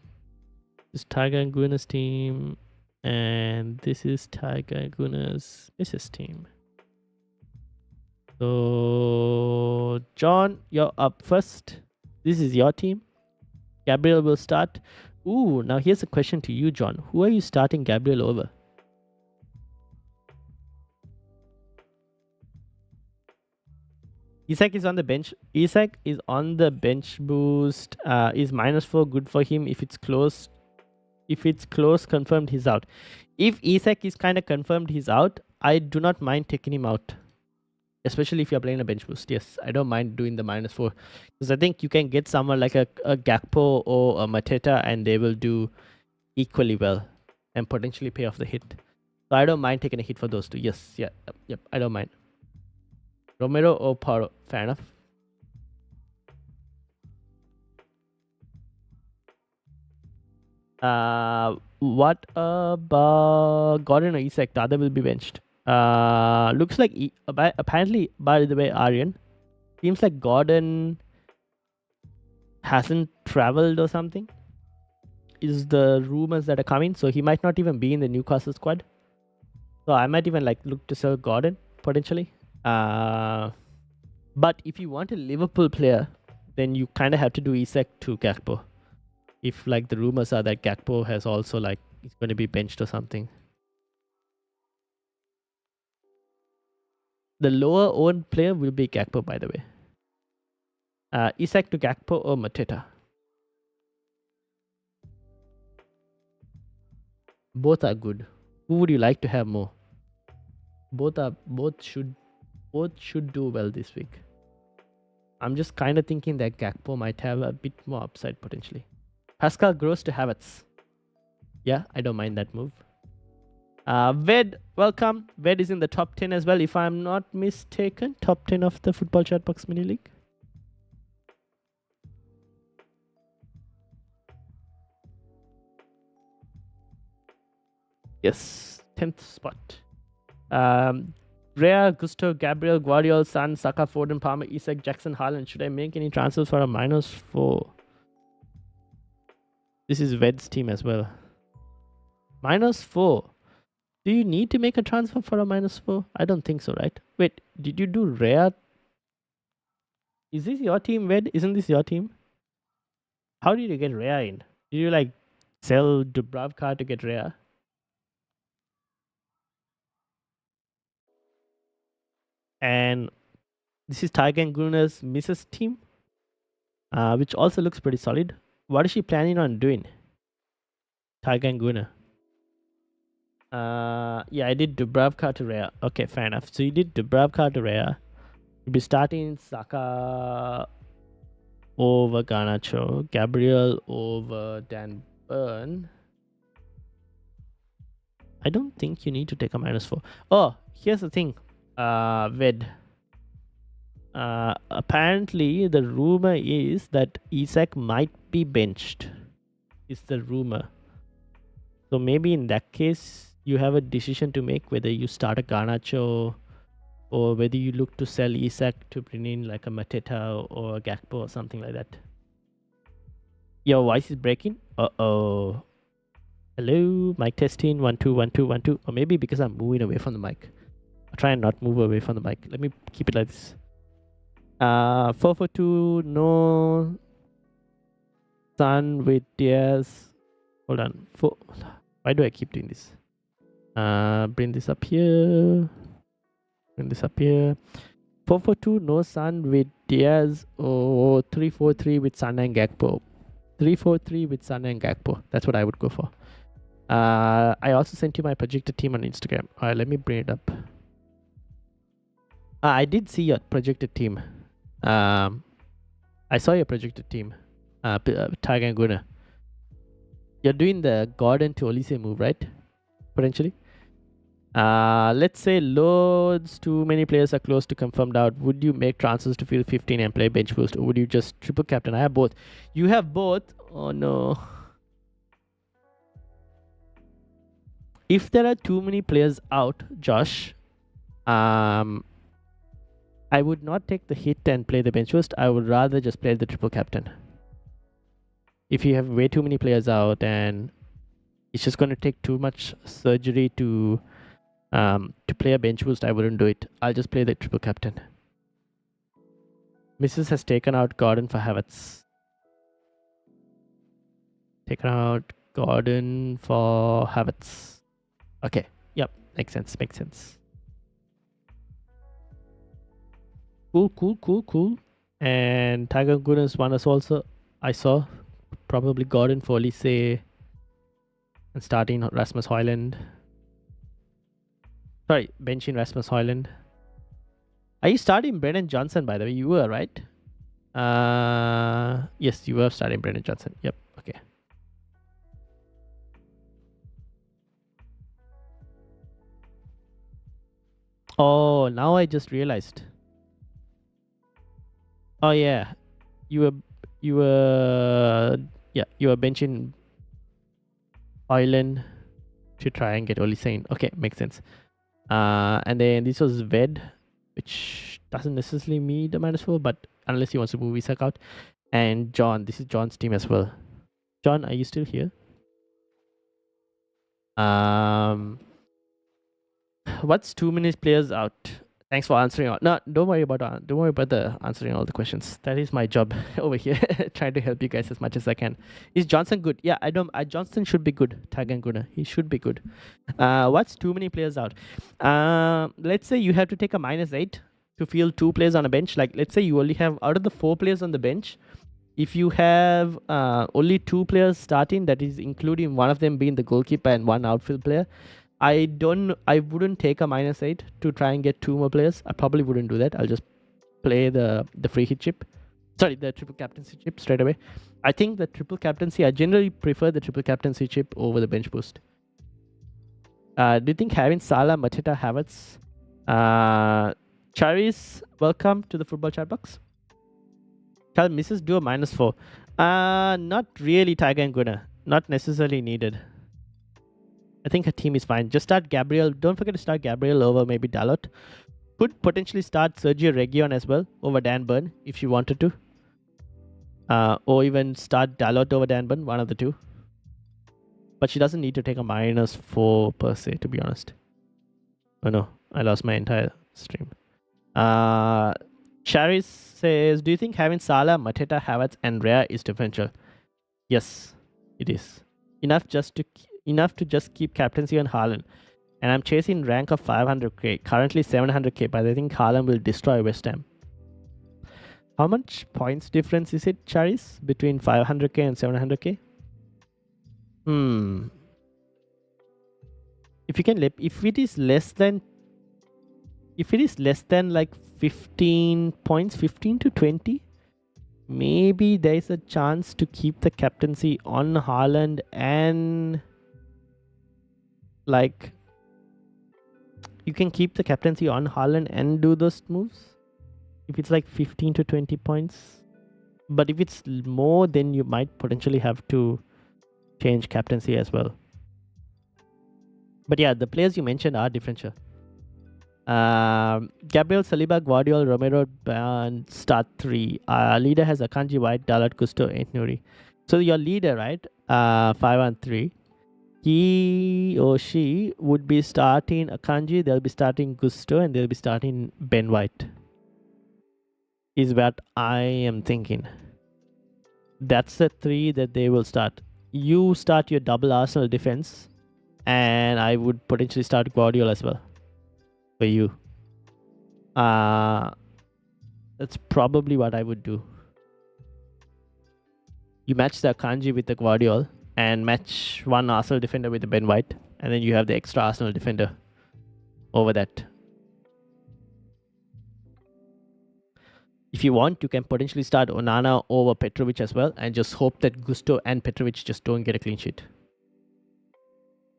This is Tiger and Guna's team. And this is Tiger and Guna's Mrs. team. So, John, you're up first. This is your team. Gabriel will start. Ooh, now here's a question to you, John. Who are you starting Gabriel over? Isak is on the bench. Isak is on the bench boost. Is -4 good for him if it's close? If it's close, confirmed he's out. If Isak is kind of confirmed he's out, I do not mind taking him out. Especially if you're playing a bench boost. Yes, I don't mind doing the -4. Because I think you can get someone like a Gakpo or a Mateta and they will do equally well and potentially pay off the hit. So I don't mind taking a hit for those two. Yes, yeah, yep, I don't mind. Romero or Paro? Fair enough. What about Gordon or Isak? The other will be benched. Looks like apparently, by the way, Aryan, seems like Gordon hasn't traveled or something. Is the rumors that are coming, so he might not even be in the Newcastle squad. So I might even like look to sell Gordon potentially. But if you want a Liverpool player, then you kind of have to do Isak to Gakpo. If like the rumors are that Gakpo has also like he's going to be benched or something. The lower owned player will be Gakpo, by the way. Isak to Gakpo or Mateta. Both are good. Who would you like to have more? Both should do well this week. I'm just kind of thinking that Gakpo might have a bit more upside potentially. Pascal Gross to Havertz. Yeah, I don't mind that move. Ved, welcome. Ved is in the top 10 as well, if I'm not mistaken. Top 10 of the Football Chatbox Mini League. Yes, 10th spot. Rea, Gusto, Gabriel, Guardiola, San, Saka, Foden, Palmer, Isak, Jackson, Haaland. Should I make any transfers for a -4? This is Ved's team as well. -4. Do you need to make a transfer for a -4? I don't think so, right? Wait, did you do Rea? Is this your team, Ved? Isn't this your team? How did you get Rea in? Did you like sell Dubravka to get Rea? And this is Tiger and Gruner's Mrs. team, which also looks pretty solid. What is she planning on doing? Tiger and Guna. Yeah, I did Dubravka to Rhea. Okay, fair enough. So you did Dubravka to Rhea. You'll be starting Saka over Garnacho, Gabriel over Dan Burn. I don't think you need to take a -4. Oh, here's the thing. Ved. Apparently, the rumor is that Isak might be benched. Is the rumor. So maybe in that case, you have a decision to make whether you start a Garnacho or whether you look to sell Isak to bring in like a Mateta or a Gakpo or something like that. Your voice is breaking. Uh-oh. Hello, mic testing. 1 2 1 2 1 2. Or maybe because I'm moving away from the mic. I'll try and not move away from the mic. Let me keep it like this. 4-4-2. No. Sun with Diaz. Hold on. Why do I keep doing this? Bring this up here. Bring this up here. 4-4-2. No Sun with Diaz. Or 3-4-3 with Sun and Gakpo. 3-4-3 with Sun and Gakpo. That's what I would go for. I also sent you my projected team on Instagram. Alright, let me bring it up. I did see your projected team. I saw your projected team. Tiger and Guna. You're doing the Gordon to Olise move, right? Potentially. Let's say loads too many players are close to confirmed out. Would you make transfers to field 15 and play bench boost, or would you just triple captain? I have both. You have both. Oh no. If there are too many players out, Josh, I would not take the hit and play the bench boost. I would rather just play the triple captain. If you have way too many players out and it's just going to take too much surgery to play a bench boost, I wouldn't do it. I'll just play the triple captain. Mrs. has taken out Gordon for Havertz. Taken out Gordon for Havertz. Okay. Yep. Makes sense. Makes sense. Cool. And Tiger Gunners one is also, I saw, probably Gordon for Olise and starting Rasmus Højlund. Sorry, benching Rasmus Højlund. Are you starting Brennan Johnson, by the way? You were, right? Yes, you were starting Brennan Johnson. Yep, okay. Oh, now I just realized. Oh yeah, you were benching Højlund to try and get Olise in. Okay, makes sense. And then this was Ved, which doesn't necessarily need a -4, but unless he wants to move Isak out. And John, this is John's team as well. John, are you still here? What's too many players out? Thanks for answering all. No, don't worry about the answering all the questions. That is my job over here, trying to help you guys as much as I can. Is Johnson good? Yeah, Johnson should be good. Tiger and Guna, he should be good. What's too many players out? Let's say you have to take a -8 to field 2 players on a bench. Like, let's say you only have, out of the 4 players on the bench, if you have only 2 players starting, that is including one of them being the goalkeeper and 1 outfield player, I wouldn't take a -8 to try and get 2 more players. I probably wouldn't do that. I'll just play the free hit chip. Sorry, the triple captaincy chip straight away. I think the triple captaincy, I generally prefer the triple captaincy chip over the bench boost. Do you think having Salah, Mateta, Havertz? Charis, welcome to the football chat box. Tell Mrs. do a -4. Not really, Tiger and Guna. Not necessarily needed. I think her team is fine. Just start Gabriel. Don't forget to start Gabriel over maybe Dalot. Could potentially start Sergio Reguilon as well over Dan Burn if you wanted to. Or even start Dalot over Dan Burn, one of the two. But she doesn't need to take a -4 per se, to be honest. Oh no, I lost my entire stream. Charis says, do you think having Salah, Mateta, Havertz and Rhea is differential? Yes, it is. Enough to just keep captaincy on Haaland. And I'm chasing rank of 500k, currently 700k, but I think Haaland will destroy West Ham. How much points difference is it, Charis, between 500k and 700k? If you can, if it is less than like 15 points, 15 to 20, maybe there is a chance to keep the captaincy on Haaland and like you can keep the captaincy on Haaland and do those moves if it's like 15 to 20 points. But if it's more, then you might potentially have to change captaincy as well. But yeah, the players you mentioned are differential. Gabriel, Saliba, Guardiola, Romero, and start 3. Leader has Akanji, White, Dalat, Gusto, and Nuri. So your leader, right? 5-1-3. He or she would be starting Akanji, they'll be starting Gusto, and they'll be starting Ben White. Is what I am thinking. That's the 3 that they will start. You start your double Arsenal defense, and I would potentially start Guardiola as well for you. That's probably what I would do. You match the Akanji with the Guardiola and match one Arsenal defender with the Ben White, and then you have the extra Arsenal defender over that. If you want, you can potentially start Onana over Petrovic as well, and just hope that Gusto and Petrovic just don't get a clean sheet.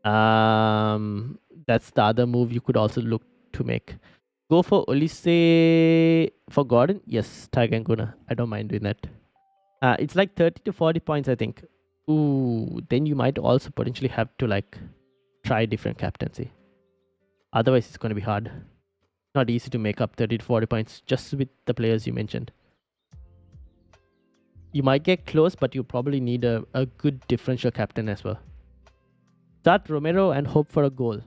That's the other move you could also look to make. Go for Olise for Gordon. Yes, Tiger and Guna. I don't mind doing that. It's like 30 to 40 points, I think. Ooh, then you might also potentially have to like try different captaincy. Otherwise, it's going to be hard. Not easy to make up 30 to 40 points just with the players you mentioned. You might get close, but you probably need a good differential captain as well. Start Romero and hope for a goal.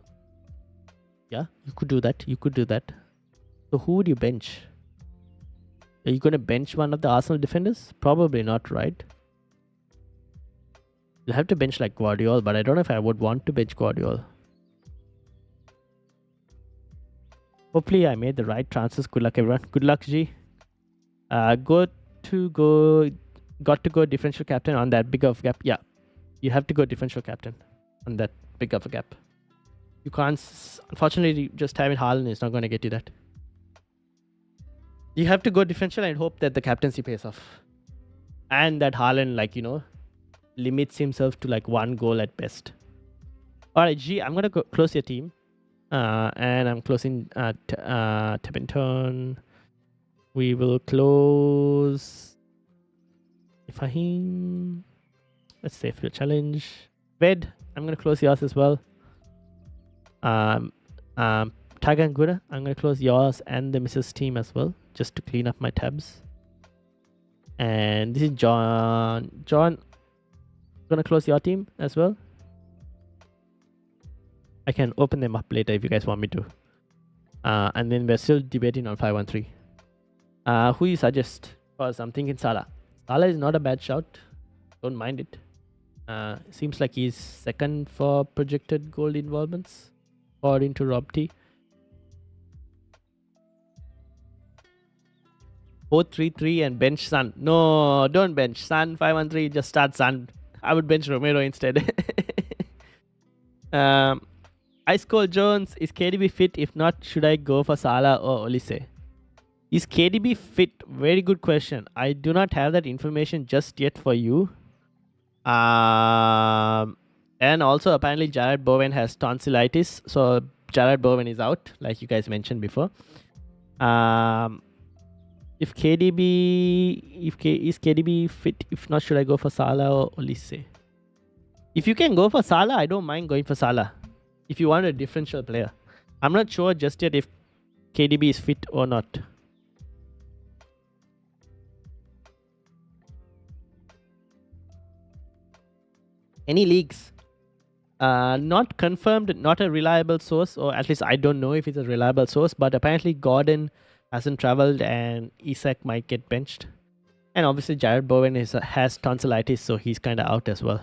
Yeah, you could do that. You could do that. So who would you bench? Are you going to bench one of the Arsenal defenders? Probably not, right? You'll have to bench like Guardiola, but I don't know if I would want to bench Guardiola. Hopefully I made the right transfers. Good luck, everyone. Good luck, G. Got to go differential captain on that big of a gap. Yeah, you have to go differential captain on that big of a gap. You can't, unfortunately, just having Haaland is not going to get you that. You have to go differential and hope that the captaincy pays off. And that Haaland, like, you know, limits himself to like 1 goal at best. Alright, G, I'm going to close your team. And I'm closing Tebington. We will close Fahim. Let's say for challenge. Ved, I'm going to close yours as well. Tiger and Gura, I'm going to close yours and the Mrs. team as well, just to clean up my tabs. And this is John. John, I'm going to close your team as well. I can open them up later if you guys want me to. And then we're still debating on 513. Who you suggest? Because I'm thinking Salah. Salah is not a bad shout. Don't mind it. Seems like he's second for projected goal involvements, according to Rob T. 4-3-3 and bench Son. No, don't bench Son. 5-1-3. Just start Son. I would bench Romero instead. Ice Cold Jones, is KDB fit? If not, should I go for Salah or Olise? Is KDB fit? Very good question. I do not have that information just yet for you. And also, apparently, Jared Bowen has tonsillitis. So, Jared Bowen is out, like you guys mentioned before. If KDB, is KDB fit? If not, should I go for Salah or Olise? If you can go for Salah, I don't mind going for Salah. If you want a differential player. I'm not sure just yet if KDB is fit or not. Any leaks? Not confirmed, not a reliable source, or at least I don't know if it's a reliable source, but apparently Gordon hasn't traveled and Isak might get benched. And obviously Jared Bowen has tonsillitis, so he's kind of out as well.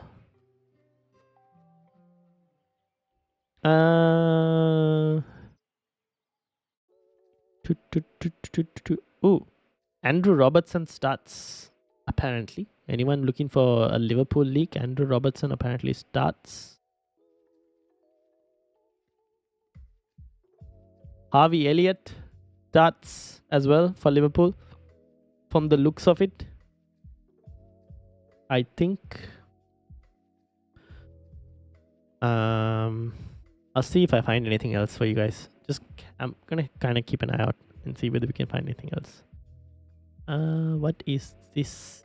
Andrew Robertson starts, apparently. Anyone looking for a Liverpool league? Andrew Robertson apparently starts. Harvey Elliott starts as well for Liverpool. From the looks of it, I think. I'll see if I find anything else for you guys. I'm gonna kind of keep an eye out and see whether we can find anything else. What is this?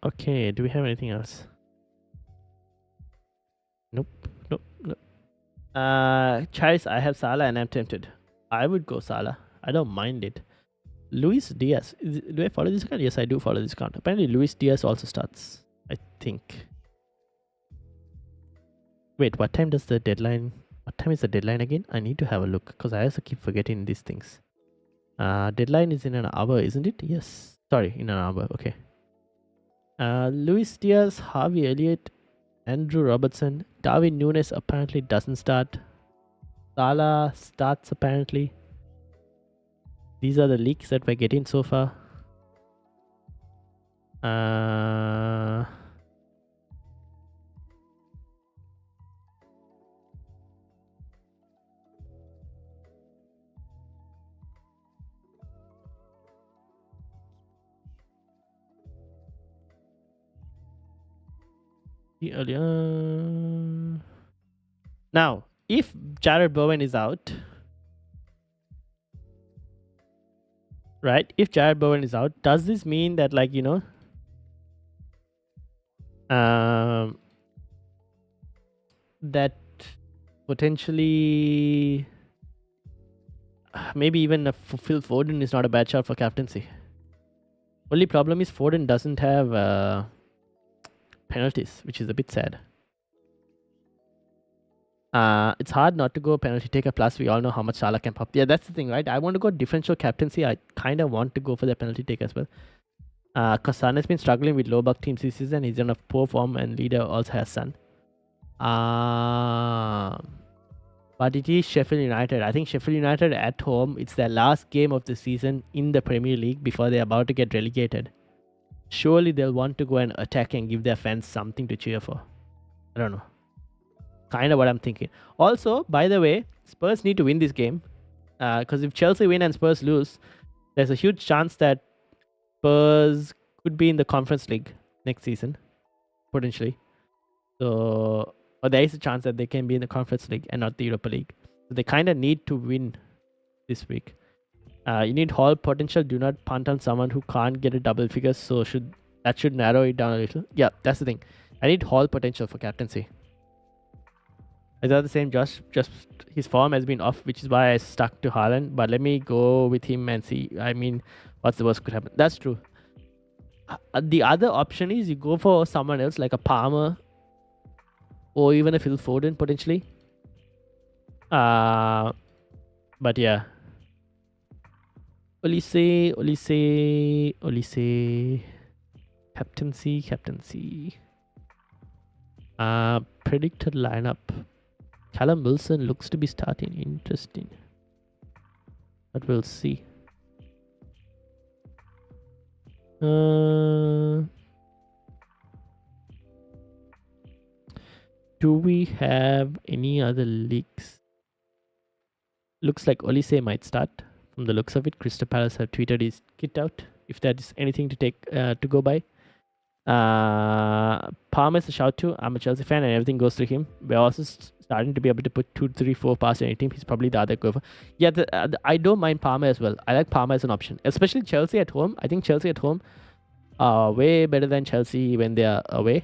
Okay, do we have anything else? Nope. Choice, I have Salah and I'm tempted. I would go Salah. I don't mind it. Luis Diaz. Do I follow this account? Yes, I do follow this account. Apparently, Luis Diaz also starts. I think. Wait, what time is the deadline again? I need to have a look because I also keep forgetting these things. Deadline is in an hour, isn't it? Yes. Sorry, in an hour. Okay. Luis Diaz, Harvey Elliott, Andrew Robertson, Darwin Núñez apparently doesn't start. Salah starts apparently. These are the leaks that we're getting so far. Now, if Jared Bowen is out, right? If Jared Bowen is out, does this mean that, like, that potentially maybe even Phil Foden is not a bad shot for captaincy? Only problem is Foden doesn't have penalties, which is a bit sad. It's hard not to go penalty taker, plus we all know how much Salah can pop. Yeah, that's the thing, right? I want to go differential captaincy. I kind of want to go for the penalty taker as well. Because Son has been struggling with low buck teams this season. He's in a poor form and leader also has Son. But it is Sheffield United. I think Sheffield United at home, it's their last game of the season in the Premier League before they're about to get relegated. Surely they'll want to go and attack and give their fans something to cheer for. I don't know. Kind of what I'm thinking. Also, by the way, Spurs need to win this game. Because if Chelsea win and Spurs lose, there's a huge chance that Spurs could be in the Conference League next season. Potentially. So, or there is a chance that they can be in the Conference League and not the Europa League. So they kind of need to win this week. You need Hall potential. Do not punt on someone who can't get a double figure. So that should narrow it down a little. Yeah, that's the thing. I need Hall potential for captaincy. Is that the same, Josh? Just his form has been off, which is why I stuck to Haaland. But let me go with him and see. I mean, what's the worst could happen? That's true. The other option is you go for someone else like a Palmer or even a Phil Foden potentially. But yeah. Olise. Captaincy. Predicted lineup. Callum Wilson looks to be starting. Interesting. But we'll see. Do we have any other leaks? Looks like Olise might start. From the looks of it, Crystal Palace have tweeted his kit out. If that is anything to take to go by. Palmer is a shout to. I'm a Chelsea fan and everything goes through him. We're also starting to be able to put 2, 3, 4 past any team. He's probably the other go for. Yeah, I don't mind Palmer as well. I like Palmer as an option, especially Chelsea at home. I think Chelsea at home are way better than Chelsea when they are away.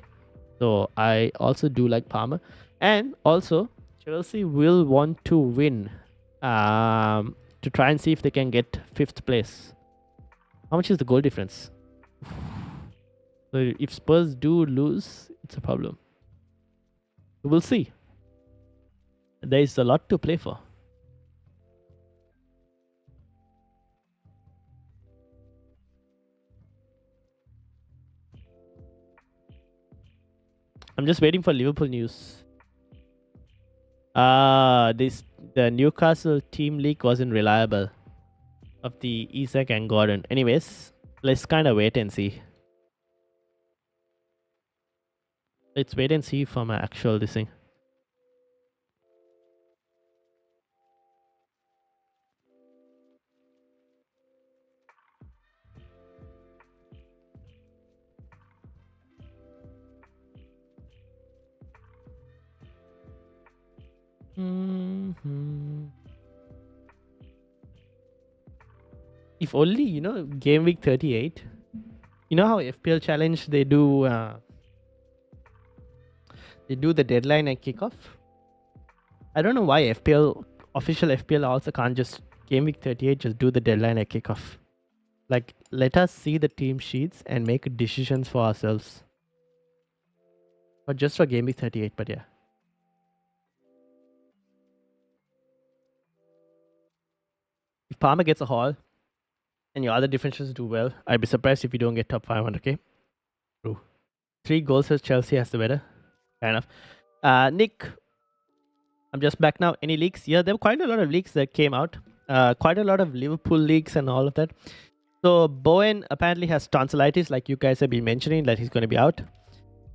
So I also do like Palmer. And also, Chelsea will want to win to try and see if they can get 5th place. How much is the goal difference? So if Spurs do lose, it's a problem. We'll see. There is a lot to play for. I'm just waiting for Liverpool news. The Newcastle team leak wasn't reliable. of the Isak and Gordon. Anyways, let's kind of wait and see. Let's wait and see for my actual this thing. If only, game week 38. You know how FPL challenge they do the deadline and kickoff? I don't know why official FPL also can't just game week 38 just do the deadline and kickoff. Like, let us see the team sheets and make decisions for ourselves. Or just for game week 38, but yeah. If Palmer gets a haul and your other differences do well, I'd be surprised if you don't get top 500k. True. 3 goals as Chelsea has the better. Fair enough. Nick, I'm just back now. Any leaks? Yeah, there were quite a lot of leaks that came out. Quite a lot of Liverpool leaks and all of that. So Bowen apparently has tonsillitis, like you guys have been mentioning, that he's going to be out.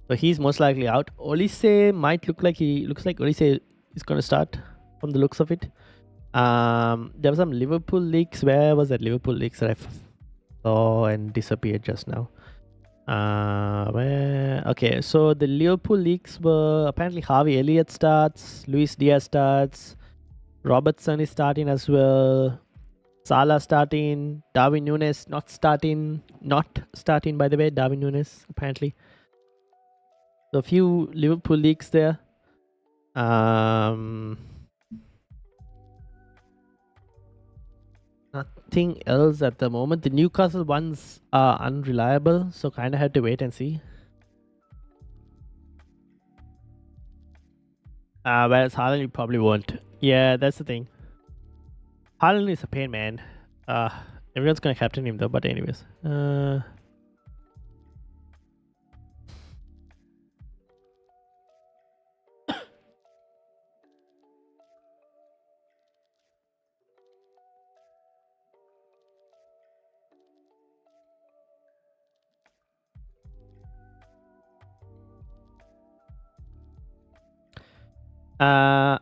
So he's most likely out. Olise might looks like Olise is going to start from the looks of it. There were some Liverpool leaks. Where was that Liverpool leaks that I saw and disappeared just now? Okay, so the Liverpool leaks were apparently Harvey Elliott starts, Luis Diaz starts, Robertson is starting as well, Salah starting, Darwin Núñez not starting by the way, Darwin Núñez apparently. So a few Liverpool leaks there. Nothing else at the moment. The Newcastle ones are unreliable, so kind of had to wait and see. Whereas Haaland, you probably won't. Yeah, that's the thing. Haaland is a pain, man. Everyone's gonna captain him though, but anyways.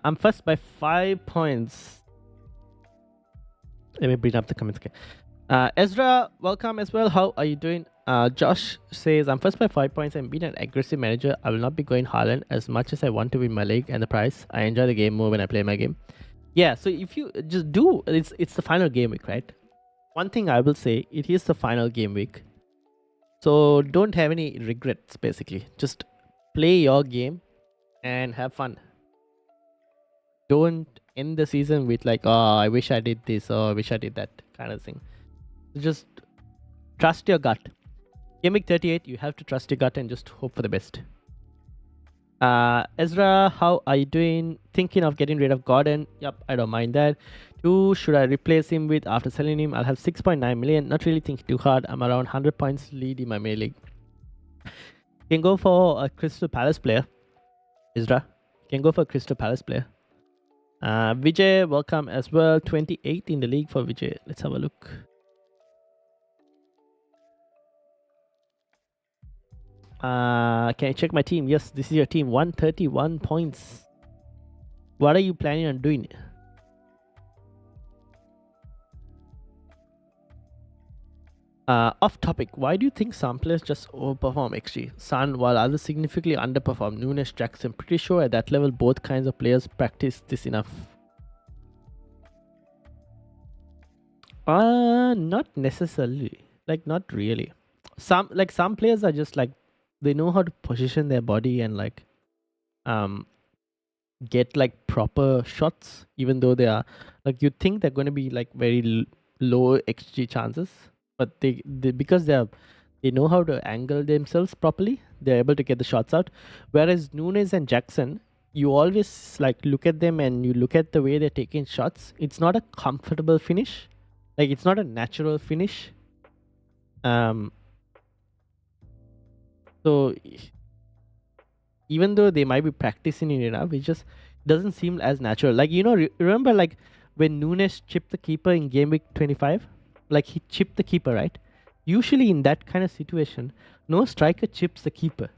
I'm first by 5 points. Let me bring up the comments. Okay. Ezra, welcome as well. How are you doing? Josh says, I'm first by 5 points and being an aggressive manager. I will not be going Haaland as much as I want to win my league and the prize. I enjoy the game more when I play my game. Yeah, so if you just do, it's the final game week, right? One thing I will say, it is the final game week. So don't have any regrets, basically. Just play your game and have fun. Don't end the season with like, oh, I wish I did this or I wish I did that kind of thing. Just trust your gut. Game week 38, you have to trust your gut and just hope for the best. Ezra, how are you doing? Thinking of getting rid of Gordon. Yep, I don't mind that. Who should I replace him with after selling him? I'll have 6.9 million. Not really thinking too hard. I'm around 100 points lead in my main league. Can go for a Crystal Palace player. Ezra, can go for a Crystal Palace player. Vijay, welcome as well. 28 in the league for Vijay. Let's have a look. Can I check my team? Yes, this is your team. 131 points. What are you planning on doing? Off topic, why do you think some players just overperform XG? Son, while others significantly underperform. Núñez, Jackson. Pretty sure at that level both kinds of players practice this enough. Not necessarily. Like, not really. Some players are just like, they know how to position their body and like get like proper shots, even though they are like, you think they're going to be like very low XG chances, but they because they know how to angle themselves properly, they're able to get the shots out. Whereas Núñez and Jackson, you always like look at them and you look at the way they're taking shots. It's not a comfortable finish. Like, it's not a natural finish. So even though they might be practicing it enough, it just doesn't seem as natural. Like, remember like when Núñez chipped the keeper in game week 25? like he chipped the keeper, right? Usually in that kind of situation, no striker chips the keeper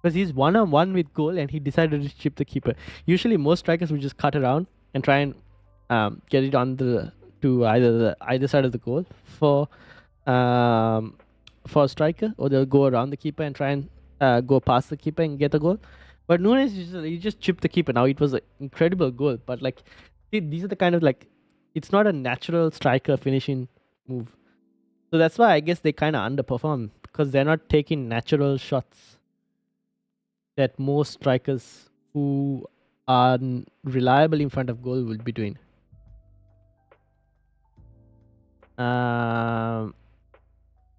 because he's one-on-one with goal and he decided to chip the keeper. Usually most strikers would just cut around and try and get it on to either side of the goal for a striker, or they'll go around the keeper and try and go past the keeper and get a goal. But Nunes, he just chipped the keeper. Now it was an incredible goal, but like these are the kind of like, it's not a natural striker finishing move. So that's why I guess they kind of underperform, because they're not taking natural shots that most strikers who are reliable in front of goal will be doing.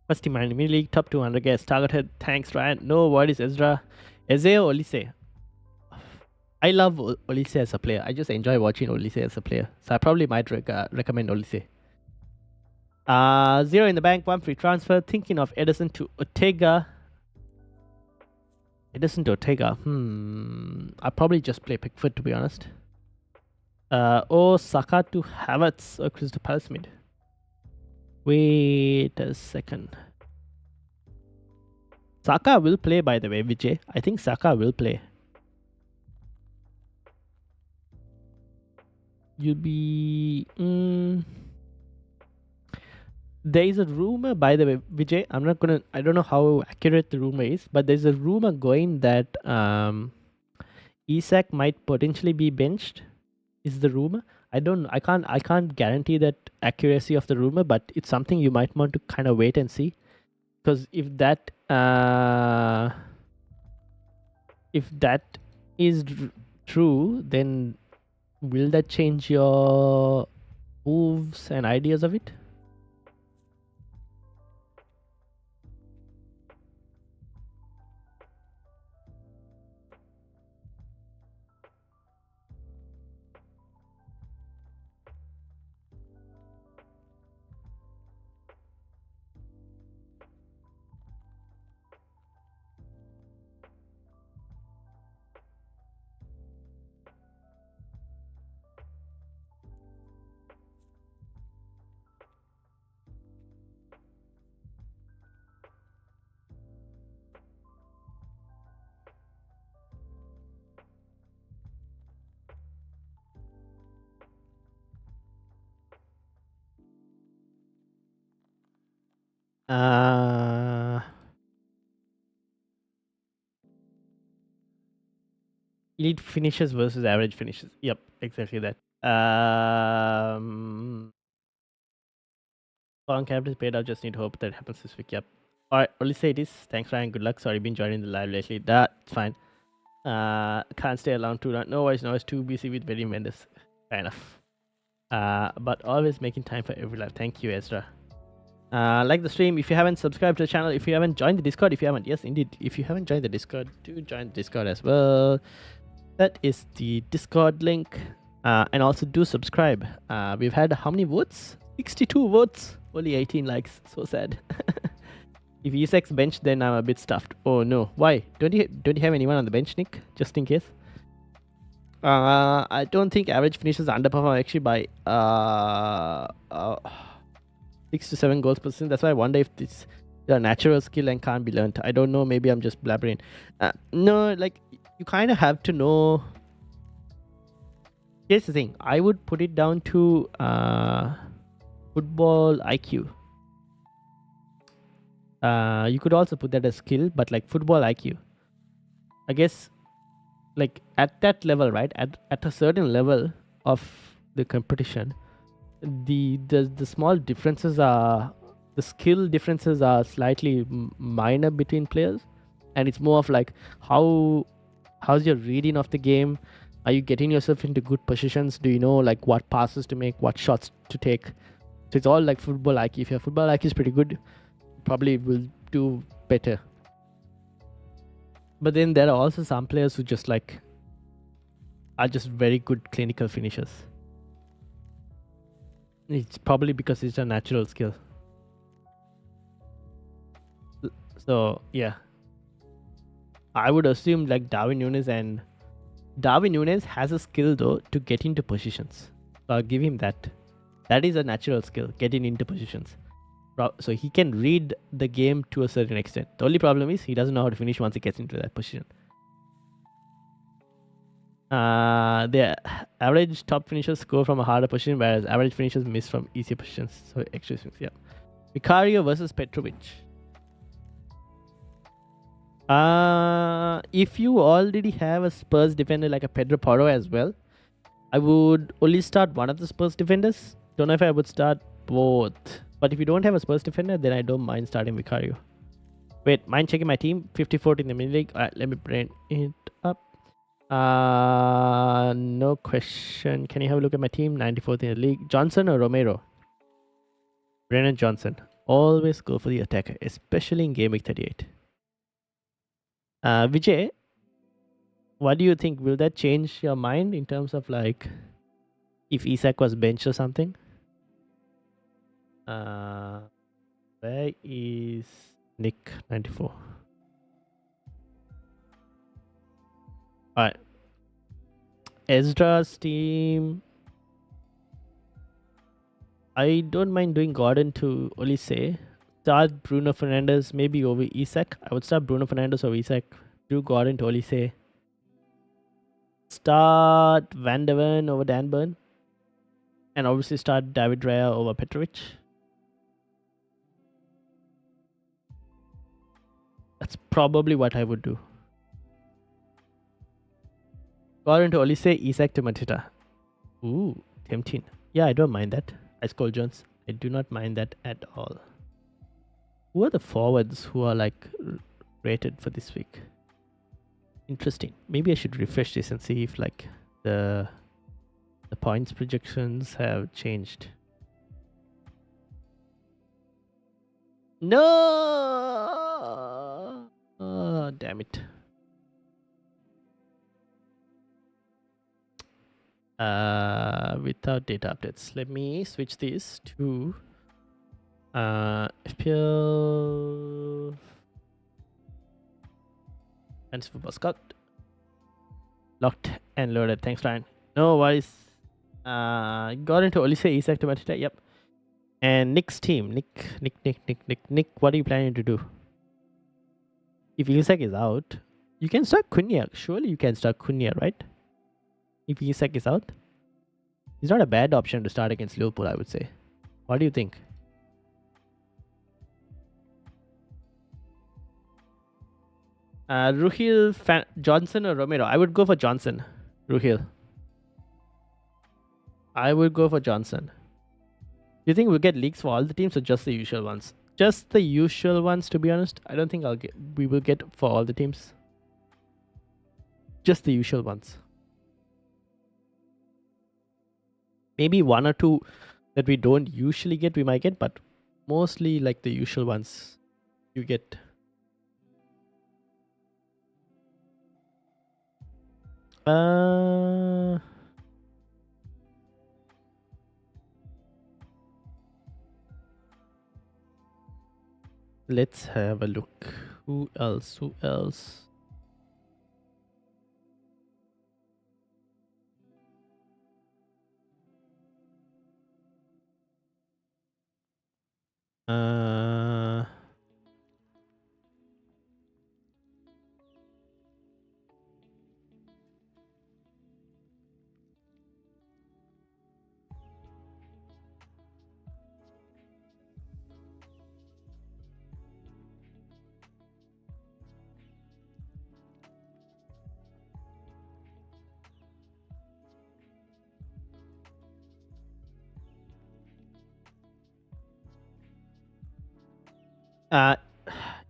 First team in mini league, top 200 guests targeted. Thanks, Ryan. No worries, Ezra. Eze or Olise? I love Olise as a player. I just enjoy watching Olise as a player. So I probably might recommend Olise. 0 in the bank, 1 free transfer. Thinking of Edison to Ortega. I'll probably just play Pickford, to be honest. Or Saka to Havertz or Crystal Palace mid. Wait a second. Saka will play, by the way, Vijay. I think Saka will play. You'll be... There is a rumor, by the way, Vijay. I don't know how accurate the rumor is, but there's a rumor going that Isak might potentially be benched. Is the rumor? I can't guarantee that accuracy of the rumor, but it's something you might want to kind of wait and see. Because if that is true, then will that change your moves and ideas of it? Elite finishes versus average finishes. Yep, exactly that. Long captains paid out. Just need hope that happens this week. Yep. Alright, only say this. Thanks, Ryan. Good luck. Sorry, been joining the live lately. That's fine. Can't stay around too long. No worries, too busy with very Mendes. Fair enough. But always making time for every live. Thank you, Ezra. Like the stream. If you haven't subscribed to the channel, if you haven't joined the Discord, yes, indeed. If you haven't joined the Discord, do join the Discord as well. That is the Discord link. And also do subscribe. We've had how many votes? 62 votes. Only 18 likes. So sad. If Isak's bench, then I'm a bit stuffed. Oh no. Why? Don't you have anyone on the bench, Nick? Just in case. I don't think average finishes underperform actually by 6 to 7 goals per season. That's why I wonder if this is a natural skill and can't be learned. I don't know. Maybe I'm just blabbering. No, like you kind of have to know. Here's the thing. I would put it down to football IQ. You could also put that as skill, but like football IQ. I guess like at that level, right? At a certain level of the competition, the small differences are, the skill differences are slightly minor between players, and it's more of like how's your reading of the game? Are you getting yourself into good positions? Do you know like what passes to make, what shots to take? So it's all like football IQ. If your football IQ is pretty good, you probably will do better. But then there are also some players who just like are just very good clinical finishers. It's probably because it's a natural skill. So yeah, I would assume like Darwin Núñez has a skill though to get into positions. So I'll give him that. That is a natural skill, getting into positions. So he can read the game to a certain extent. The only problem is he doesn't know how to finish once he gets into that position. The average top finishers score from a harder position, whereas average finishers miss from easier positions. So extra swings, yeah. Vicario versus Petrovic. If you already have a Spurs defender like a Pedro Porro as well, I would only start one of the Spurs defenders. Don't know if I would start both. But if you don't have a Spurs defender, then I don't mind starting Vicario. Wait, mind checking my team? 54th in the mini league. Alright, let me bring it up. No question. Can you have a look at my team? 94th in the league. Johnson or Romero? Brennan Johnson. Always go for the attacker, especially in Game Week 38. Vijay, what do you think? Will that change your mind in terms of like if Isak was benched or something? Where is Nick 94? Alright. Ezra's team. I don't mind doing Gordon to Olise. Start Bruno Fernandes maybe over Isak. I would start Bruno Fernandes over Isak. Do Gordon to Olise. Start Van der Ven over Dan Burn. And obviously start David Raya over Petrovic. That's probably what I would do. Gordon to Olise, Isak to Matita. Ooh, tempting. Yeah, I don't mind that. Ice Cold Jones. I do not mind that at all. Who are the forwards who are like rated for this week? Interesting. Maybe I should refresh this and see if like the points projections have changed. No! Oh, damn it. Without data updates. Let me switch this to FPL Fantasy Football Scout. Locked and loaded. Thanks, Ryan. No worries. Got into Olise, Isak to Matita. Yep. And Nick's team. Nick, what are you planning to do? If Isak is out, you can start Cunha. Surely you can start Cunha, right? If Isak is out, he's not a bad option to start against Liverpool, I would say. What do you think? Ruhil, Johnson or Romero? I would go for Johnson. Ruhil. I would go for Johnson. Do you think we'll get leaks for all the teams or just the usual ones? Just the usual ones, to be honest. I don't think we will get for all the teams. Just the usual ones. Maybe one or two that we don't usually get, we might get, but mostly like the usual ones you get. Let's have a look. Who else?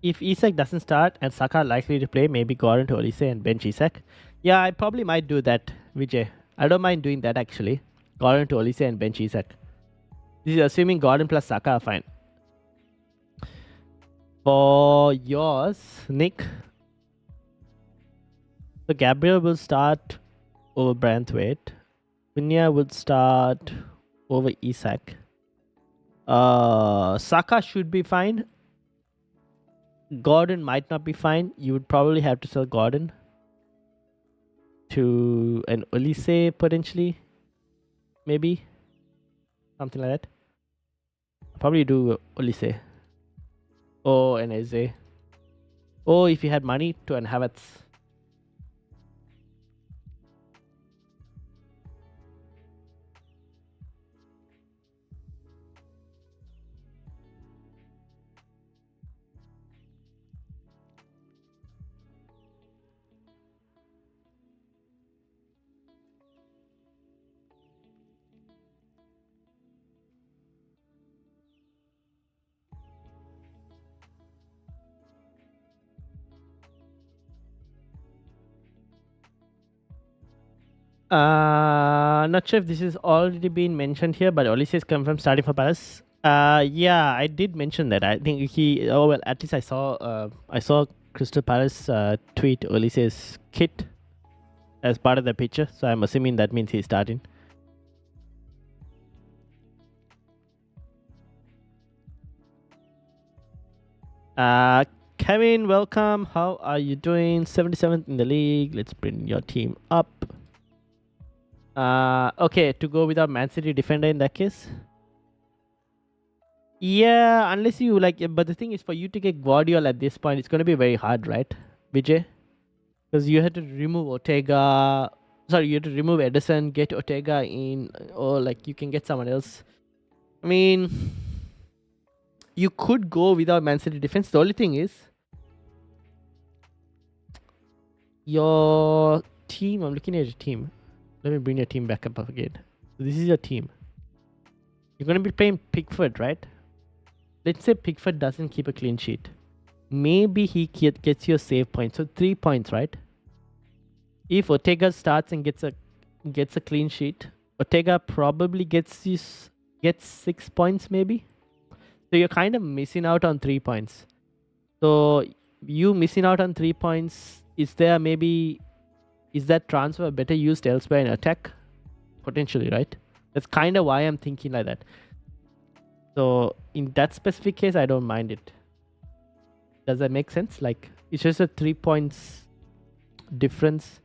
If Isak doesn't start and Saka likely to play, maybe Gordon to Olise and bench Isak. Yeah, I probably might do that, Vijay. I don't mind doing that actually. Gordon to Olise and bench Isak. This is assuming Gordon plus Saka are fine. For yours, Nick, so Gabriel will start over Branthwaite. Cunha would start over Isak. Saka should be fine. Gordon might not be fine. You would probably have to sell Gordon to an Olise potentially. Maybe. Something like that. Probably do Olise. Oh, and Eze. Oh, if you had money to an Havertz. Not sure if this has already been mentioned here, but Olise is confirmed starting for Palace. Yeah, I did mention that. I think he. Oh well, at least I saw. I saw Crystal Palace tweet Olise's kit as part of the picture, so I'm assuming that means he's starting. Kevin, welcome. How are you doing? 77th in the league. Let's bring your team up. Okay, to go with our Man City defender in that case. Yeah, unless you like, but the thing is, for you to get Guardiola at this point, it's going to be very hard, right, Vijay? Because you had to remove Ortega. Sorry, you had to remove Edison, get Ortega in, or like you can get someone else. I mean, you could go without Man City defense. The only thing is, your team. I'm looking at your team. Let me bring your team back up again. So this is your team. You're going to be playing Pickford, right? Let's say Pickford doesn't keep a clean sheet. Maybe he gets you a save point. So 3 points, right? If Ortega starts and gets a clean sheet, Ortega probably gets 6 points maybe. So you're kind of missing out on 3 points. So you missing out on 3 points, is that transfer better used elsewhere in attack? Potentially, right? That's kind of why I'm thinking like that. So in that specific case, I don't mind it. Does that make sense? Like, it's just a 3 points difference,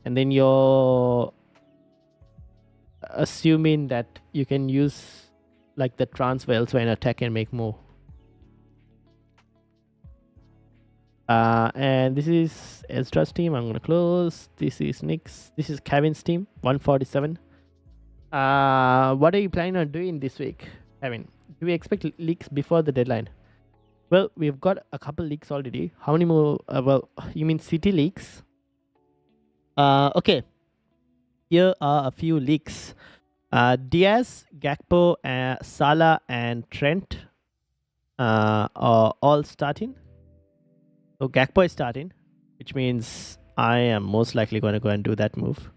and then you're assuming that you can use like the transfer elsewhere in attack and make more. And this is Ezra's team. I'm gonna close. This is Nick's. This is Kevin's team. 147. What are you planning on doing this week, Kevin? Do we expect leaks before the deadline? Well, we've got a couple leaks already. How many more? Well, you mean city leaks? Okay. Here are a few leaks. Diaz, Gakpo, Salah, and Trent are all starting. So Gakpo is starting, which means I am most likely going to go and do that move.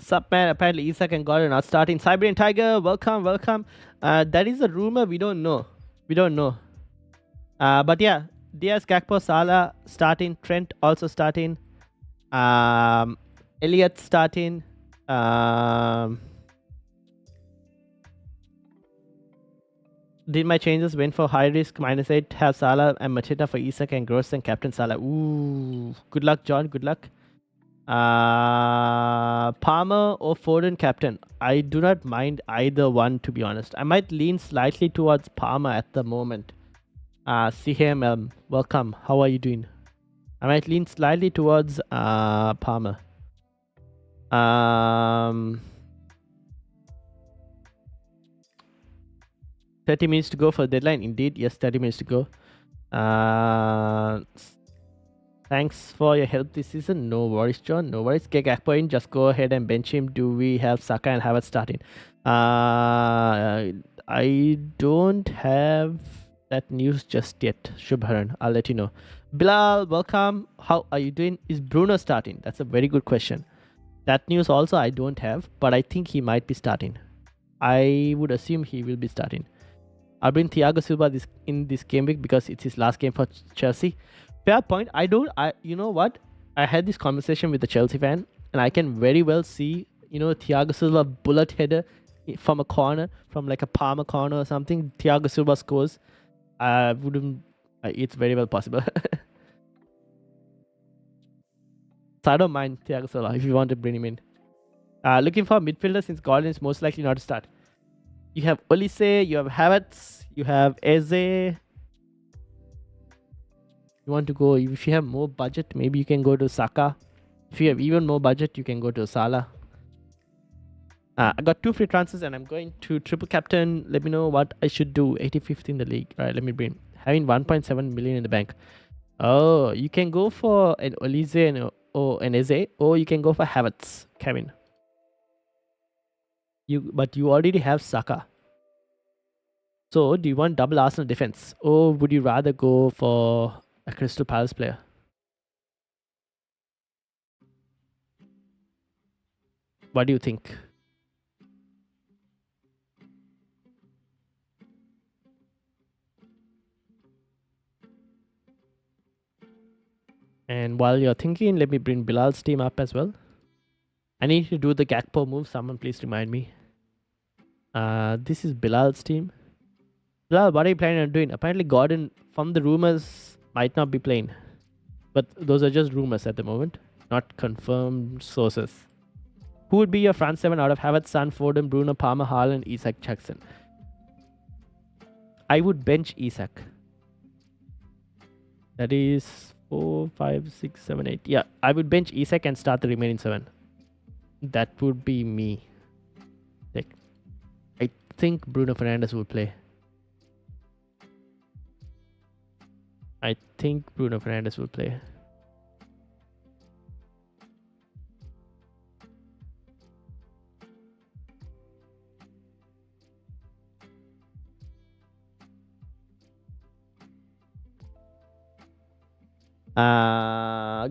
Sup man, apparently Isak and God are not starting. Siberian Tiger, welcome. That is a rumor, we don't know. But yeah, Diaz, Gakpo, Salah starting, Trent also starting, Elliot starting, did my changes win for high risk -8, have Salah and Macheta for Isak and Gross and Captain Salah. Ooh, good luck John, good luck. Palmer or Foden captain. I do not mind either one, to be honest. I might lean slightly towards Palmer at the moment. CHM, welcome. How are you doing? I might lean slightly towards Palmer. 30 minutes to go for the deadline. Indeed, yes, 30 minutes to go. Thanks for your help this season. No worries, John. No worries. Get Gakpo in. Just go ahead and bench him. Do we have Saka and Havertz starting? I don't have that news just yet, Shubharan. I'll let you know. Bilal, welcome. How are you doing? Is Bruno starting? That's a very good question. That news also I don't have, but I think he might be starting. I would assume he will be starting. I'll bring Thiago Silva in this game week because it's his last game for Chelsea. Fair point. You know what? I had this conversation with the Chelsea fan, and I can very well see, Thiago Silva bullet header from a corner, from like a Palmer corner or something. Thiago Silva scores. I wouldn't. It's very well possible. So I don't mind Thiago Silva if you want to bring him in. Looking for a midfielder since Gordon is most likely not to start. You have Olise, you have Havertz, you have Eze. You want to go, if you have more budget, maybe you can go to Saka. If you have even more budget, you can go to Salah. I got 2 free transfers and I'm going to triple captain. Let me know what I should do. 85th in the league. All right, let me bring. Having 1.7 million in the bank. Oh, you can go for an Olise or an Eze, or you can go for Havertz, Kevin. But you already have Saka. So, do you want double Arsenal defense, or would you rather go for a Crystal Palace player? What do you think? And while you're thinking, let me bring Bilal's team up as well. I need to do the Gakpo move. Someone please remind me. This is Bilal's team. Bilal, what are you planning on doing? Apparently Gordon, from the rumors, might not be playing. But those are just rumors at the moment. Not confirmed sources. Who would be your front 7 out of Havertz, Son, Foden, Bruno, Palmer, Haaland, Isak, Jackson? I would bench Isak. That is 4, 5, 6, 7, 8. Yeah, I would bench Isak and start the remaining 7. That would be me. I think Bruno Fernandes will play. I think Bruno Fernandes will play.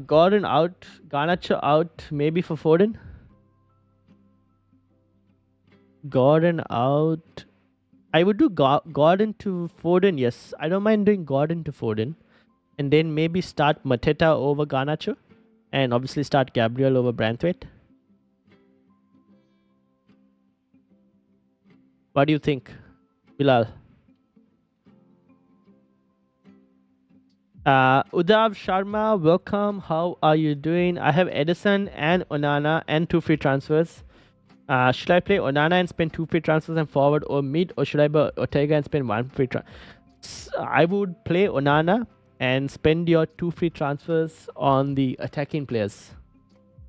Gordon out, Garnacho out, maybe for Foden. Gordon out. I would do Gordon to Foden, yes. I don't mind doing Gordon to Foden. And then maybe start Mateta over Garnacho. And obviously start Gabriel over Branthwaite. What do you think, Bilal? Udav Sharma, welcome. How are you doing? I have Edison and Onana and 2 free transfers. Should I play Onana and spend 2 free transfers and forward or mid, or should I buy Ortega and spend 1 free transfer? I would play Onana and spend your 2 free transfers on the attacking players.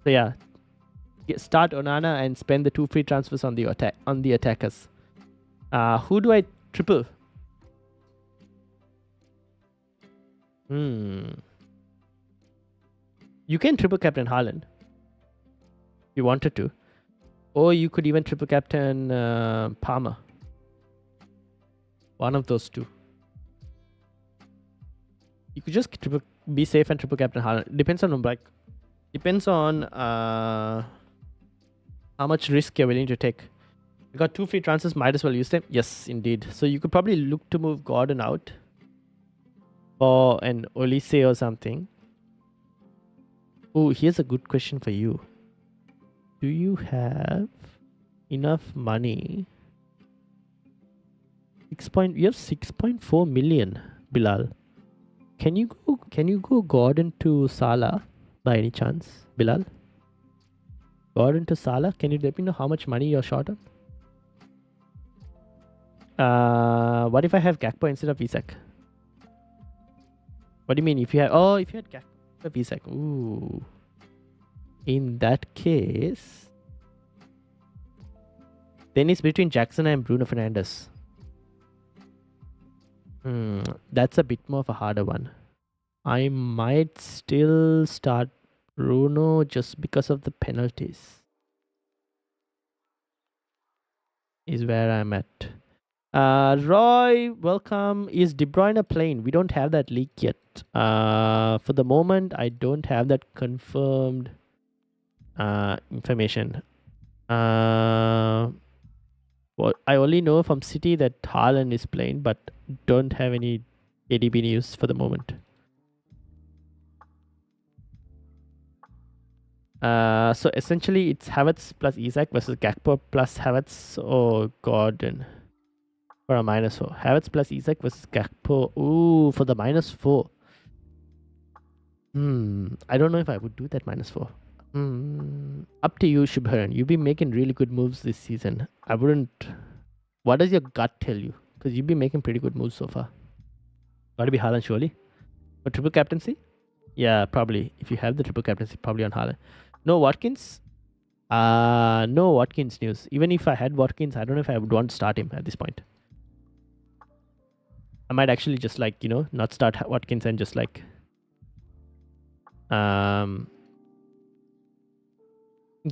So yeah, start Onana and spend the 2 free transfers on the attackers. Who do I triple? You can triple captain Haaland if you wanted to. Or you could even triple captain Palmer. One of those two. You could just be safe and triple captain Haaland. Depends on how much risk you're willing to take. You got 2 free transfers, might as well use them. Yes, indeed. So you could probably look to move Gordon out for an Olise or something. Oh, here's a good question for you. Do you have enough money? You have 6.4 million, Bilal. Can you go Gordon to Salah by any chance, Bilal? Gordon to Salah? Can you let me know how much money you're short on? What if I have Gakpo instead of Isak? What do you mean if you had Gakpo instead of Isak? Ooh. In that case, then it's between Jackson and Bruno Fernandes. That's a bit more of a harder one. I might still start Bruno just because of the penalties. Is where I'm at. Roy, welcome. Is De Bruyne playing? We don't have that leak yet. For the moment, I don't have that confirmed. information. Well, I only know from City that Haaland is playing, but don't have any KDB news for the moment. So essentially, it's Havertz plus Isak versus Gakpo plus Havertz or Gordon for a -4. Havertz plus Isak versus Gakpo. Ooh, for the -4. I don't know if I would do that -4. Up to you, Shubharan. You've been making really good moves this season. I wouldn't. What does your gut tell you? Because you've been making pretty good moves so far. Gotta be Haaland, surely. For triple captaincy? Yeah, probably. If you have the triple captaincy, probably on Haaland. No Watkins? No Watkins news. Even if I had Watkins, I don't know if I would want to start him at this point. I might actually just not start Watkins and just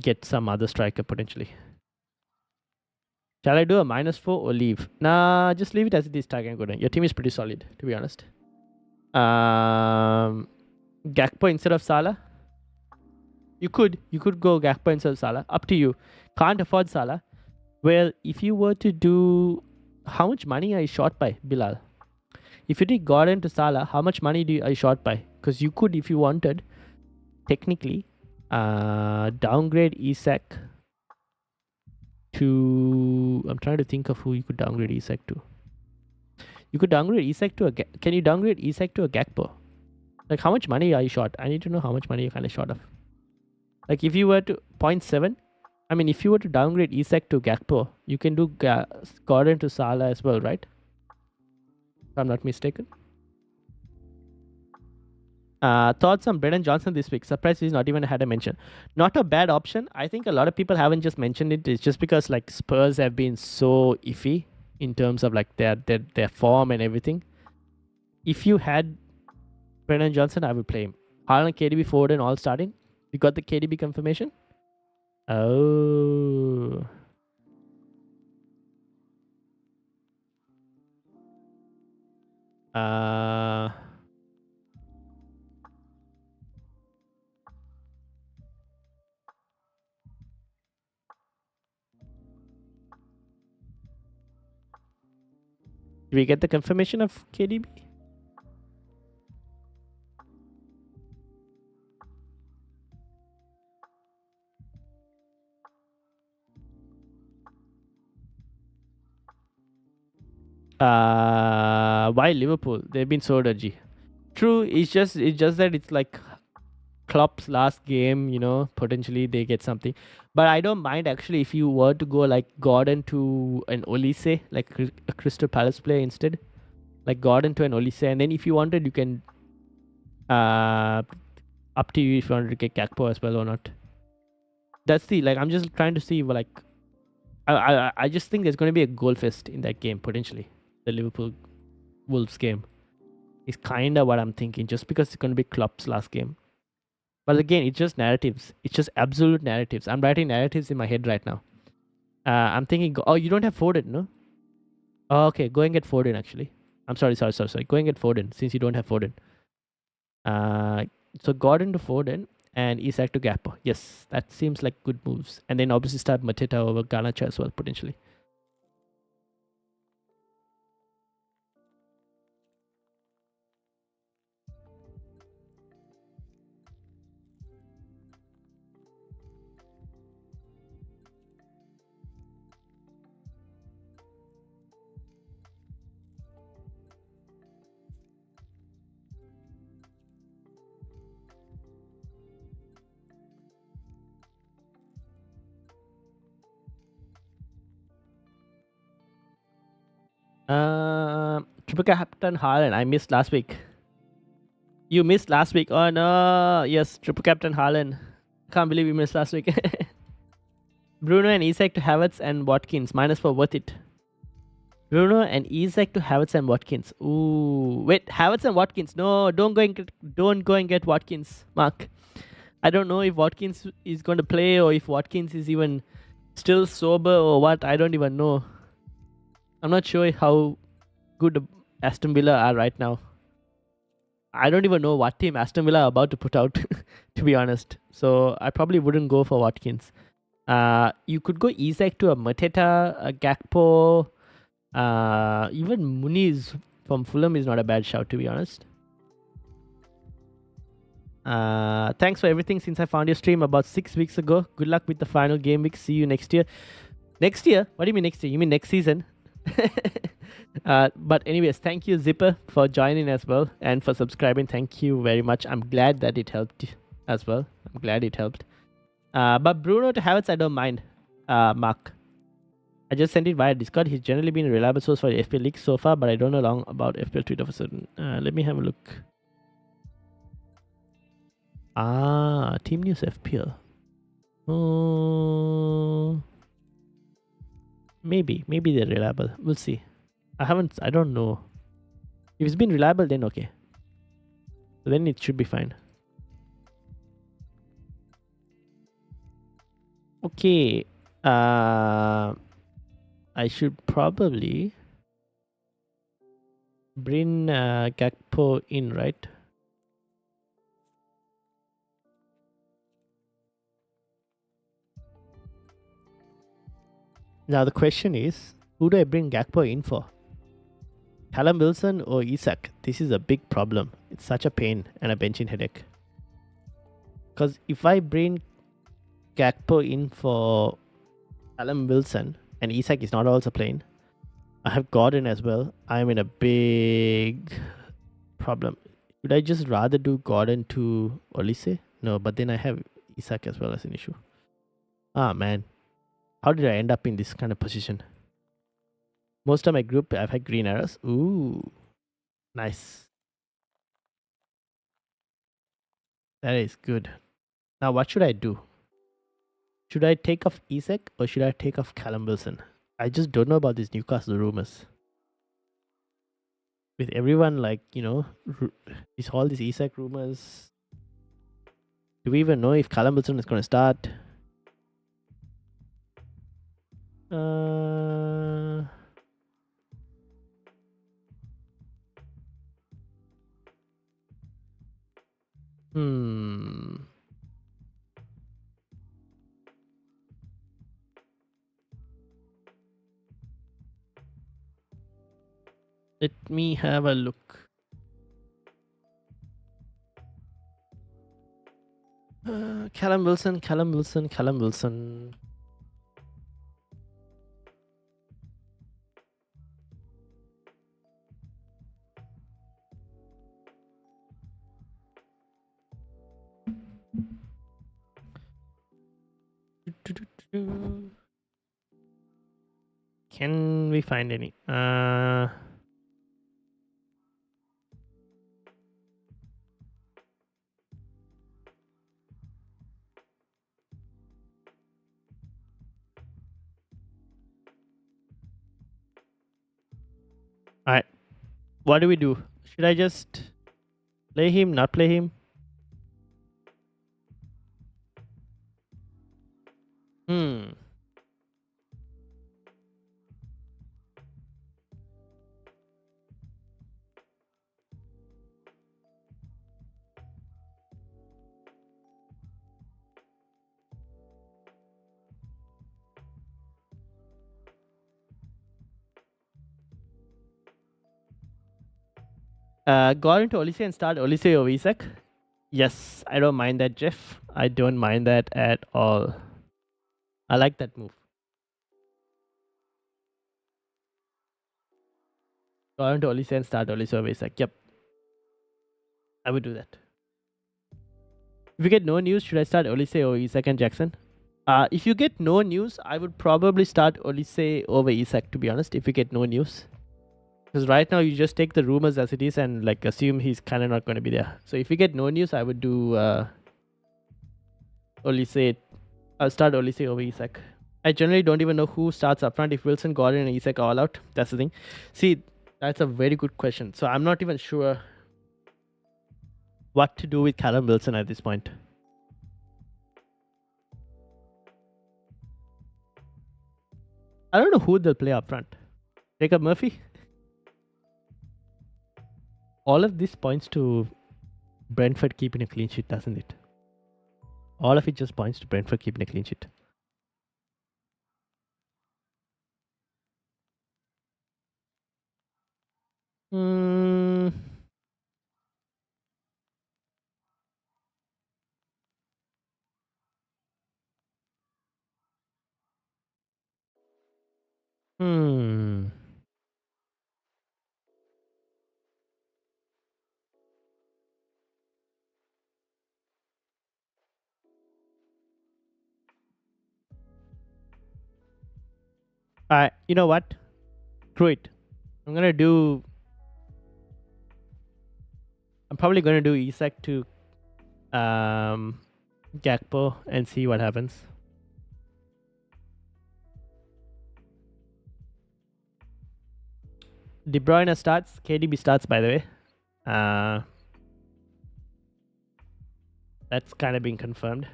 get some other striker potentially. Shall I do a -4 or leave? Nah, just leave it as it is, Tag and Godin. Your team is pretty solid, to be honest. Gakpo instead of Salah? You could go Gakpo instead of Salah. Up to you. Can't afford Salah. Well, if you were to do... How much money are you short by, Bilal? If you did Gordon to Salah, how much money are you short by? Because you could, if you wanted, technically, downgrade Isak to... I'm trying to think of who you could downgrade Isak to. You could downgrade Isak to a... Can you downgrade Isak to a Gakpo? Like, how much money are you short? I need to know how much money you're kind of short of. Like, if you were to 0.7, I mean, if you were to downgrade Isak to Gakpo, you can do Gordon to Salah as well, right? If I'm not mistaken. Thoughts on Brennan Johnson this week? Surprised he's not even had a mention. Not a bad option. I think a lot of people haven't just mentioned it. It's just because like Spurs have been so iffy in terms of like their form and everything. If you had Brennan Johnson, I would play him. Haaland, KDB, Foden all starting. You got the KDB confirmation? Oh. Did we get the confirmation of KDB? Why Liverpool? They've been so dodgy. True, it's just that it's like Klopp's last game, potentially they get something. But I don't mind actually if you were to go like Gordon to an Olise, like a Crystal Palace player instead. Like Gordon to an Olise, and then if you wanted, you can up to you if you wanted to get Gakpo as well or not. That's I'm just trying to see I just think there's going to be a goal fest in that game potentially. The Liverpool Wolves game is kind of what I'm thinking, just because it's going to be Klopp's last game. But again, it's just narratives. It's just absolute narratives. I'm writing narratives in my head right now. I'm thinking, oh, you don't have Foden, no? Oh, okay, go and get Foden actually. I'm sorry. Go and get Foden since you don't have Foden. So Gordon to Foden and Isak to Gakpo. Yes, that seems like good moves. And then obviously start Mateta over Garnacho as well, potentially. Triple Captain Haaland. I missed last week. You missed last week. Oh no. Yes, Triple Captain Haaland. Can't believe you missed last week. Bruno and Isak to Havertz and Watkins. -4 worth it. Bruno and Isak to Havertz and Watkins. Ooh, wait, Havertz and Watkins. No, don't go and get Watkins, Mark. I don't know if Watkins is going to play or if Watkins is even still sober or what. I don't even know. I'm not sure how good Aston Villa are right now. I don't even know what team Aston Villa are about to put out, to be honest. So I probably wouldn't go for Watkins. You could go Isak to a Mateta, a Gakpo, even Muniz from Fulham is not a bad shout, to be honest. Thanks for everything since I found your stream about 6 weeks ago. Good luck with the final game week. See you next year. Next year? What do you mean next year? You mean next season? But anyways, thank you Zipper for joining as well and for subscribing. Thank you very much. I'm glad that it helped as well. I'm glad it helped. But Bruno to Havertz, I don't mind. Mark, I just sent it via Discord. He's generally been a reliable source for the FPL League so far, but I don't know long about FPL Twitter for certain. Let me have a look. Team News FPL. Maybe they're reliable. We'll see. I don't know. If it's been reliable, then okay. So then it should be fine. Okay. I should probably bring Gakpo in, right? Now the question is, who do I bring Gakpo in for? Callum Wilson or Isak? This is a big problem. It's such a pain and a benching headache. Because if I bring Gakpo in for Callum Wilson and Isak is not also playing, I have Gordon as well. I'm in a big problem. Should I just rather do Gordon to Olise? No, but then I have Isak as well as an issue. Man. How did I end up in this kind of position? Most of my group, I've had green arrows. Ooh. Nice. That is good. Now, what should I do? Should I take off Isak or should I take off Callum Wilson? I just don't know about these Newcastle rumors. With everyone like, all these Isak rumors. Do we even know if Callum Wilson is going to start? Let me have a look. Callum Wilson. Can we find any? Alright. What do we do? Should I just play him, not play him? Go into Olise and start Olise over Isak. Yes, I don't mind that, Jeff. I don't mind that at all. I like that move. Go into Olise and start Olise over Isak. Yep. I would do that. If you get no news, should I start Olise over Isak and Jackson? If you get no news, I would probably start Olise over Isak, to be honest, if you get no news. Because right now you just take the rumors as it is and like assume he's kind of not going to be there. So if you get no news, I would do Olise. I'll start Olise over Isak. I generally don't even know who starts up front if Wilson, Gordon, and Isak are all out. That's the thing. See, that's a very good question. So I'm not even sure what to do with Callum Wilson at this point. I don't know who they'll play up front. Jacob Murphy? All of this points to Brentford keeping a clean sheet, doesn't it? All of it just points to Brentford keeping a clean sheet. Hmm. Hmm. Alright, you know what? Screw it. I'm probably gonna do Isak to Gakpo and see what happens. De Bruyne starts. KDB starts, by the way. That's kind of been confirmed.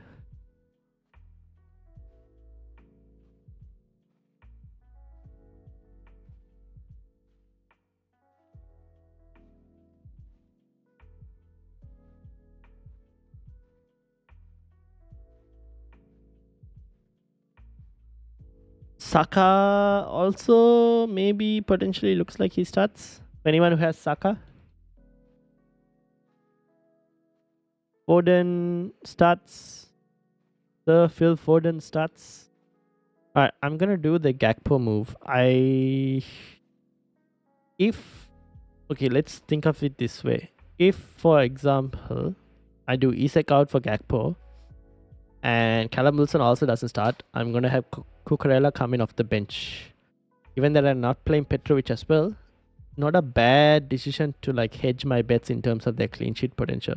Saka also maybe potentially looks like he starts. Anyone who has Saka. Foden starts. The Phil Foden starts. Alright, I'm gonna do the Gakpo move. Okay, let's think of it this way. If, for example, I do Isak out for Gakpo and Callum Wilson also doesn't start, I'm gonna have Cucurella coming off the bench. Given that I'm not playing Petrovic as well, not a bad decision to like hedge my bets in terms of their clean sheet potential.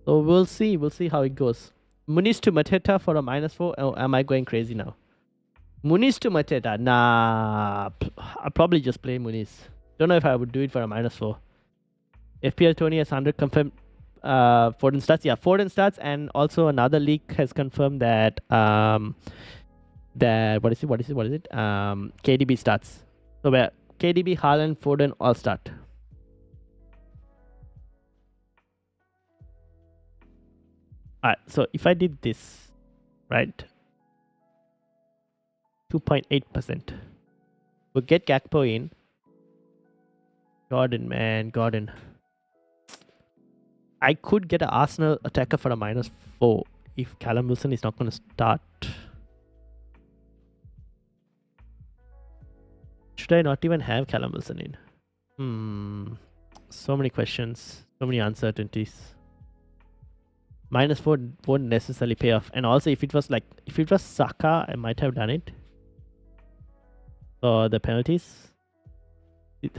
So we'll see how it goes. Muniz to Mateta for a -4. Oh, am I going crazy now? Muniz to Mateta. Nah, I'll probably just play Muniz. Don't know if I would do it for a -4. FPL Tony has 100 confirmed. Foden starts. Yeah, Foden starts, and also another leak has confirmed that what is it? KDB starts. So where KDB, Haaland, Foden all start. Alright, so if I did this, right, 2.8%. We'll get Gakpo in. Gordon. I could get an Arsenal attacker for a -4 if Callum Wilson is not going to start. Should I not even have Callum Wilson in? So many questions, so many uncertainties. -4 won't necessarily pay off. And also, if it was Saka, I might have done it. For the penalties.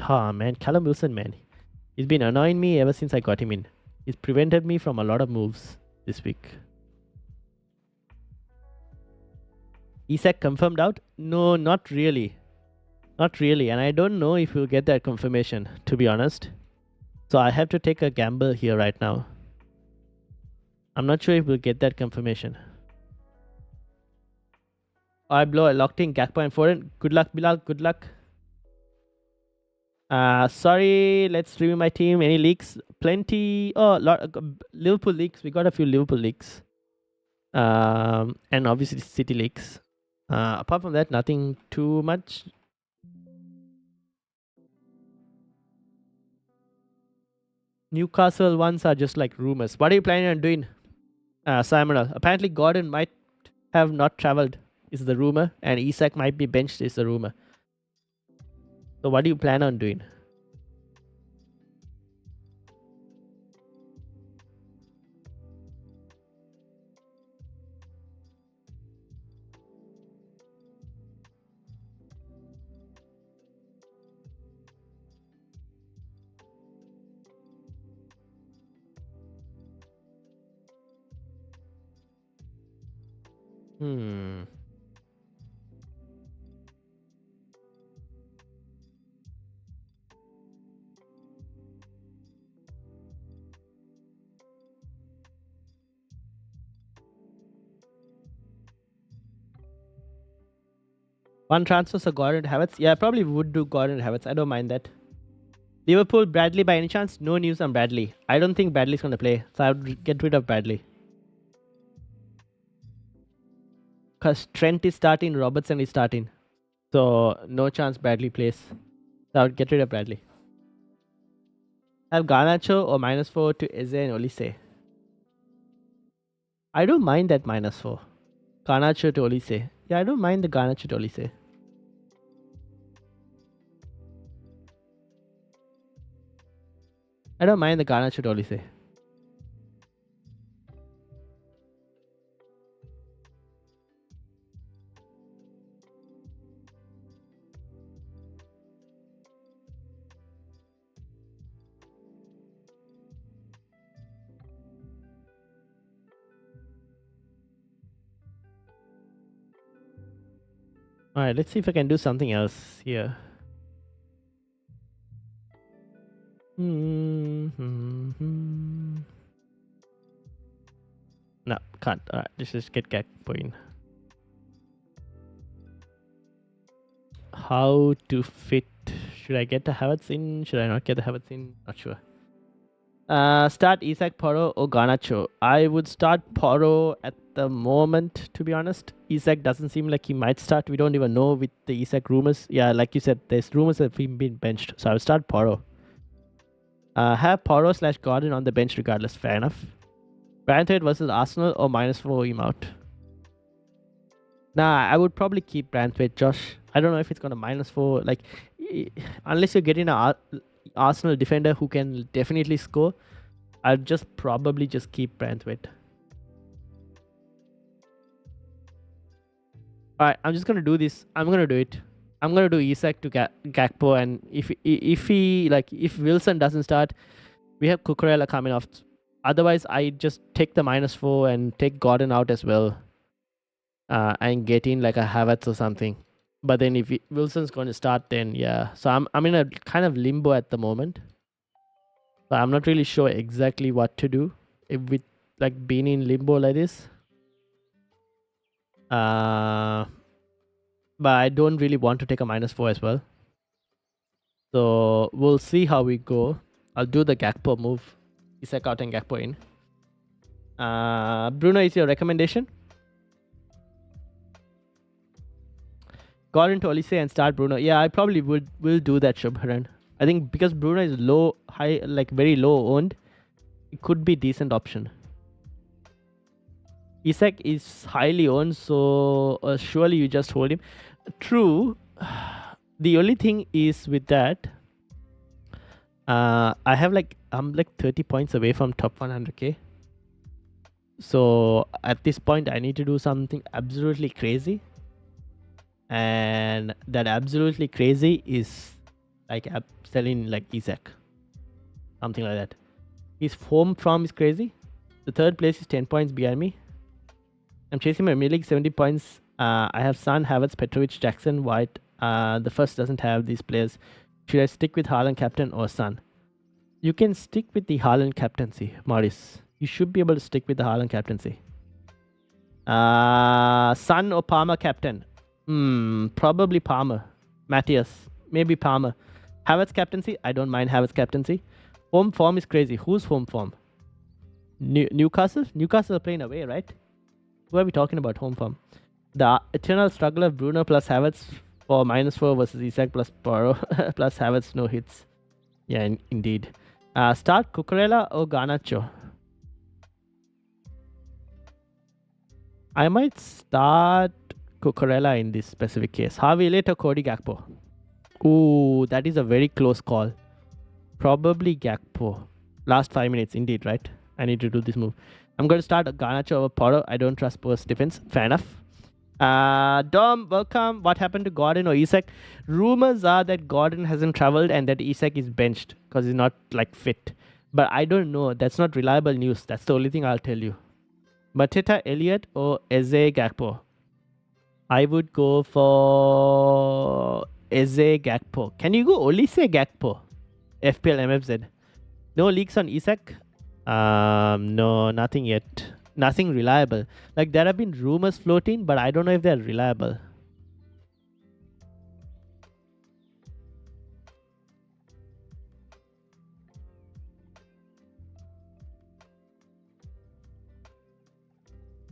Man, Callum Wilson, man. He's been annoying me ever since I got him in. He's prevented me from a lot of moves this week. Isak confirmed out? No, not really. Not really. And I don't know if we'll get that confirmation, to be honest. So I have to take a gamble here right now. I'm not sure if we'll get that confirmation. I locked in Gakpo and Foden. Good luck, Bilal. Good luck. Sorry, let's review my team. Any leaks? Plenty. Oh, Liverpool leaks. We got a few Liverpool leaks. And obviously City leaks. Apart from that, nothing too much. Newcastle ones are just like rumors. What are you planning on doing, Simon? Apparently, Gordon might have not traveled, is the rumor, and Isak might be benched, is the rumor. So, what do you plan on doing? One transfer for Gordon Havertz. Yeah, I probably would do Gordon Havertz. I don't mind that. Liverpool, Bradley by any chance? No news on Bradley. I don't think Bradley's going to play. So I would get rid of Bradley. Because Trent is starting, Robertson is starting. So no chance Bradley plays. So I would get rid of Bradley. Have Garnacho or -4 to Eze and Olise. I don't mind that -4. Garnacho to Olise. Yeah, I don't mind the Garnacho to Olise. I don't mind the Garnacho to Olise. Alright, let's see if I can do something else here. No, can't. Alright, let's just get Gakpo in. How to fit? Should I get the Havertz in? Should I not get the Havertz in? Not sure. Start Isak, Porro or Garnacho. I would start Porro at the moment, to be honest. Isak doesn't seem like he might start. We don't even know with the Isak rumors. Yeah, like you said, there's rumors of him being benched. So I would start Porro. Have Porro / Gordon on the bench regardless. Fair enough. Brentford versus Arsenal or -4 him out. Nah, I would probably keep Brentford, Josh. I don't know if it's gonna -4. Like, unless you're getting an Arsenal defender who can definitely score, I'd just probably just keep Brentford. Alright, I'm just gonna do this. I'm gonna do it. I'm gonna do Isak to Gakpo, and if Wilson doesn't start, we have Cucurella coming off. Otherwise, I just take the -4 and take Gordon out as well, and get in like a Havertz or something. But then if Wilson's going to start, then yeah. So I'm in a kind of limbo at the moment. So I'm not really sure exactly what to do with like being in limbo like this. But I don't really want to take a -4 as well. So we'll see how we go. I'll do the Gakpo move. Isak out and Gakpo in. Bruno is your recommendation? Got into Olise and start Bruno. Yeah, I probably will do that, Shubharan. I think because Bruno is very low owned, it could be a decent option. Isak is highly owned, so surely you just hold him. True. The only thing is with that, I'm like 30 points away from top 100k. So at this point, I need to do something absolutely crazy. And that absolutely crazy is like selling like Isak, something like that. His form from is crazy. The third place is 10 points behind me. I'm chasing my mid-league 70 points. I have Son, Havertz, Petrovic, Jackson, White. The first doesn't have these players. Should I stick with Haaland captain or Son? You can stick with the Haaland captaincy, Maurice. You should be able to stick with the Haaland captaincy. Son or Palmer captain? Probably Palmer. Matthias. Maybe Palmer. Havertz captaincy? I don't mind Havertz captaincy. Home form is crazy. Who's home form? Newcastle? Newcastle are playing away, right? Who are we talking about home form? The eternal struggle of Bruno plus Havertz for -4 versus Isak plus Porro plus Havertz no hits. Yeah, indeed. Start Cucurella or Garnacho? I might start Cucurella in this specific case. Harvey Elliott or Cody Gakpo? Ooh, that is a very close call. Probably Gakpo. Last 5 minutes, indeed, right? I need to do this move. I'm going to start Garnacho over Porro. I don't trust Spurs defense. Fair enough. Dom, welcome. What happened to Gordon or Isak? Rumors are that Gordon hasn't traveled and that Isak is benched because he's not like fit. But I don't know. That's not reliable news. That's the only thing I'll tell you. Mateta, Elliott or Eze Gakpo? I would go for Eze Gakpo. Can you go Olise Gakpo? FPL MFZ. No leaks on Isak? No, nothing yet. Nothing reliable. Like there have been rumors floating, but I don't know if they're reliable.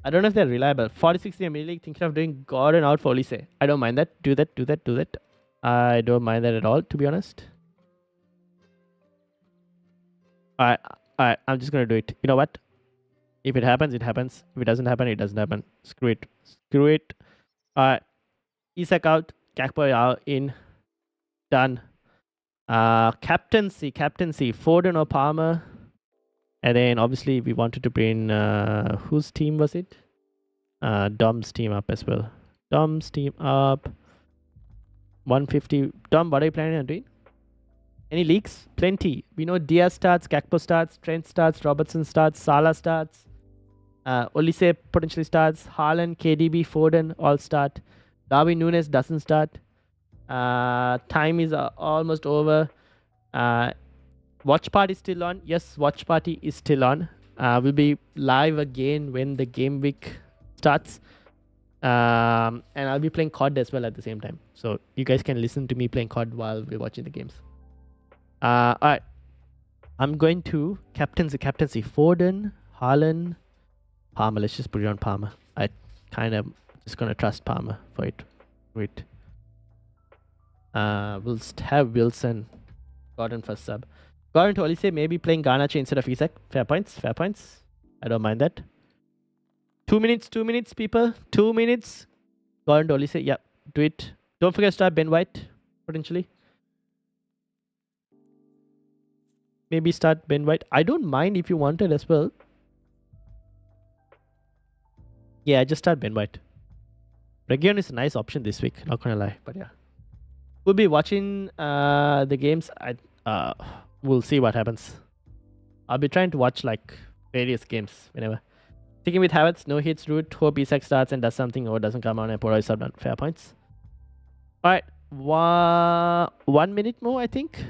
I don't know if they're reliable. 46 in the mid league, thinking of doing Gordon out for Olise. I don't mind that. Do that, do that, do that. I don't mind that at all, to be honest. Alright, alright, I'm just gonna do it. You know what? If it happens, it happens. If it doesn't happen, it doesn't happen. Screw it. Screw it. Alright. Isak out. Gakpo out in. Done. Captaincy. Foden or Palmer. And then obviously we wanted to bring whose team was it? Dom's team up as well. Dom's team up. 150. Dom, what are you planning on doing? Any leaks? Plenty. We know Diaz starts, Gakpo starts, Trent starts, Robertson starts, Salah starts. Olise potentially starts. Haaland, KDB, Foden all start. Darwin Núñez doesn't start. Time is almost over. Watch party is still on. Yes, watch party is still on. We'll be live again when the game week starts. And I'll be playing COD as well at the same time. So you guys can listen to me playing COD while we're watching the games. Alright. I'm going to captaincy. Foden, Haaland, Palmer. Let's just put it on Palmer. I kind of just gonna trust Palmer for it. Wait. We'll have Wilson, Gordon for sub. Gordon to Olise, maybe playing Garnacho instead of Isak. Fair points. I don't mind that. 2 minutes, people. 2 minutes. Gordon to Olise, yeah, do it. Don't forget to start Ben White, potentially. Maybe start Ben White. I don't mind if you wanted as well. Yeah, just start Ben White. Region is a nice option this week, not gonna lie, but yeah. We'll be watching the games. We'll see what happens. I'll be trying to watch like various games whenever. Sticking with Havertz, no hits, root. Hope Isak starts and does something or doesn't come on and Poro is done. Fair points. Alright, 1 minute more, I think.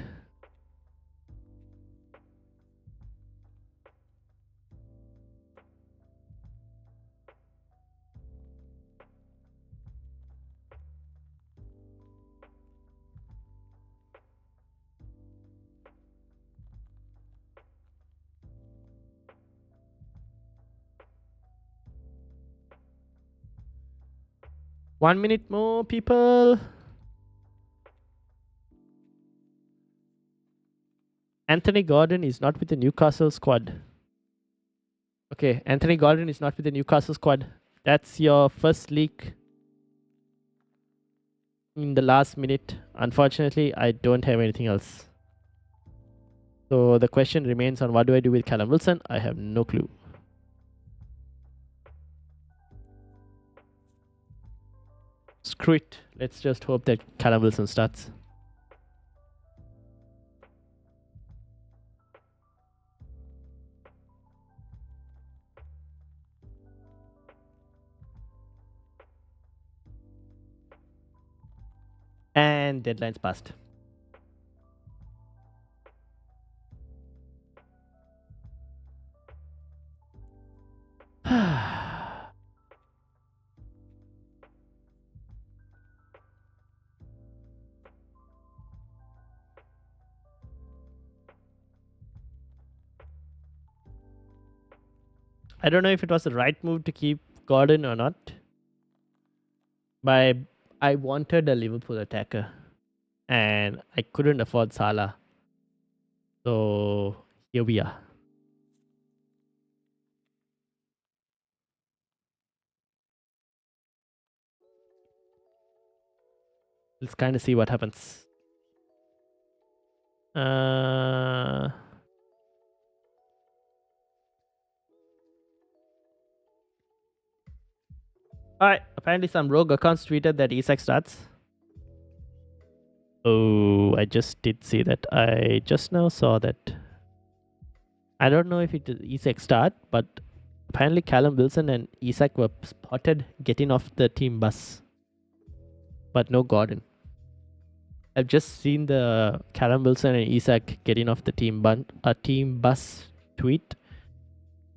One minute more, people. Anthony Gordon is not with the Newcastle squad. Okay, Anthony Gordon is not with the Newcastle squad. That's your first leak in the last minute. Unfortunately, I don't have anything else. So the question remains on what do I do with Callum Wilson? I have no clue. Screw it. Let's just hope that Callum Wilson starts. And deadline's passed. I don't know if it was the right move to keep Gordon or not. But I wanted a Liverpool attacker. And I couldn't afford Salah. So here we are. Let's kind of see what happens. Alright, apparently some rogue accounts tweeted that Isak starts. Oh, I just did see that. I just now saw that. I don't know if it is Isak start, but apparently Callum Wilson and Isak were spotted getting off the team bus. But no Gordon. I've just seen the Callum Wilson and Isak getting off the team bus tweet.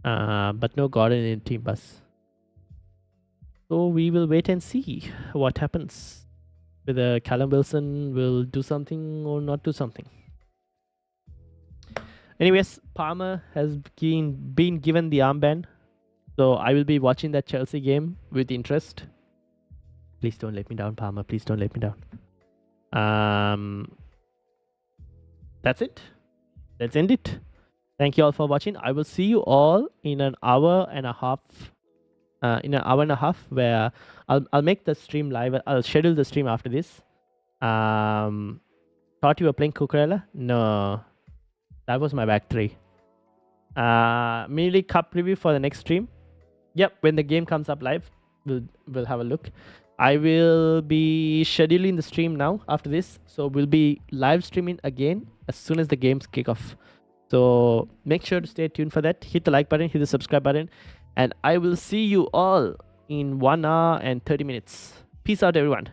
But no Gordon in team bus. So we will wait and see what happens. Whether Callum Wilson will do something or not do something. Anyways, Palmer has been given the armband. So I will be watching that Chelsea game with interest. Please don't let me down, Palmer. Please don't let me down. That's it. Let's end it. Thank you all for watching. I will see you all in an hour and a half. Where I'll make the stream live. I'll schedule the stream after this. Thought you were playing Cucurella? No, that was my back three. Mini League Cup preview for the next stream. Yep, when the game comes up live, we'll have a look. I will be scheduling the stream now after this, so we'll be live streaming again as soon as the games kick off. So make sure to stay tuned for that. Hit the like button, hit the subscribe button, and I will see you all in 1 hour and 30 minutes. Peace out, everyone.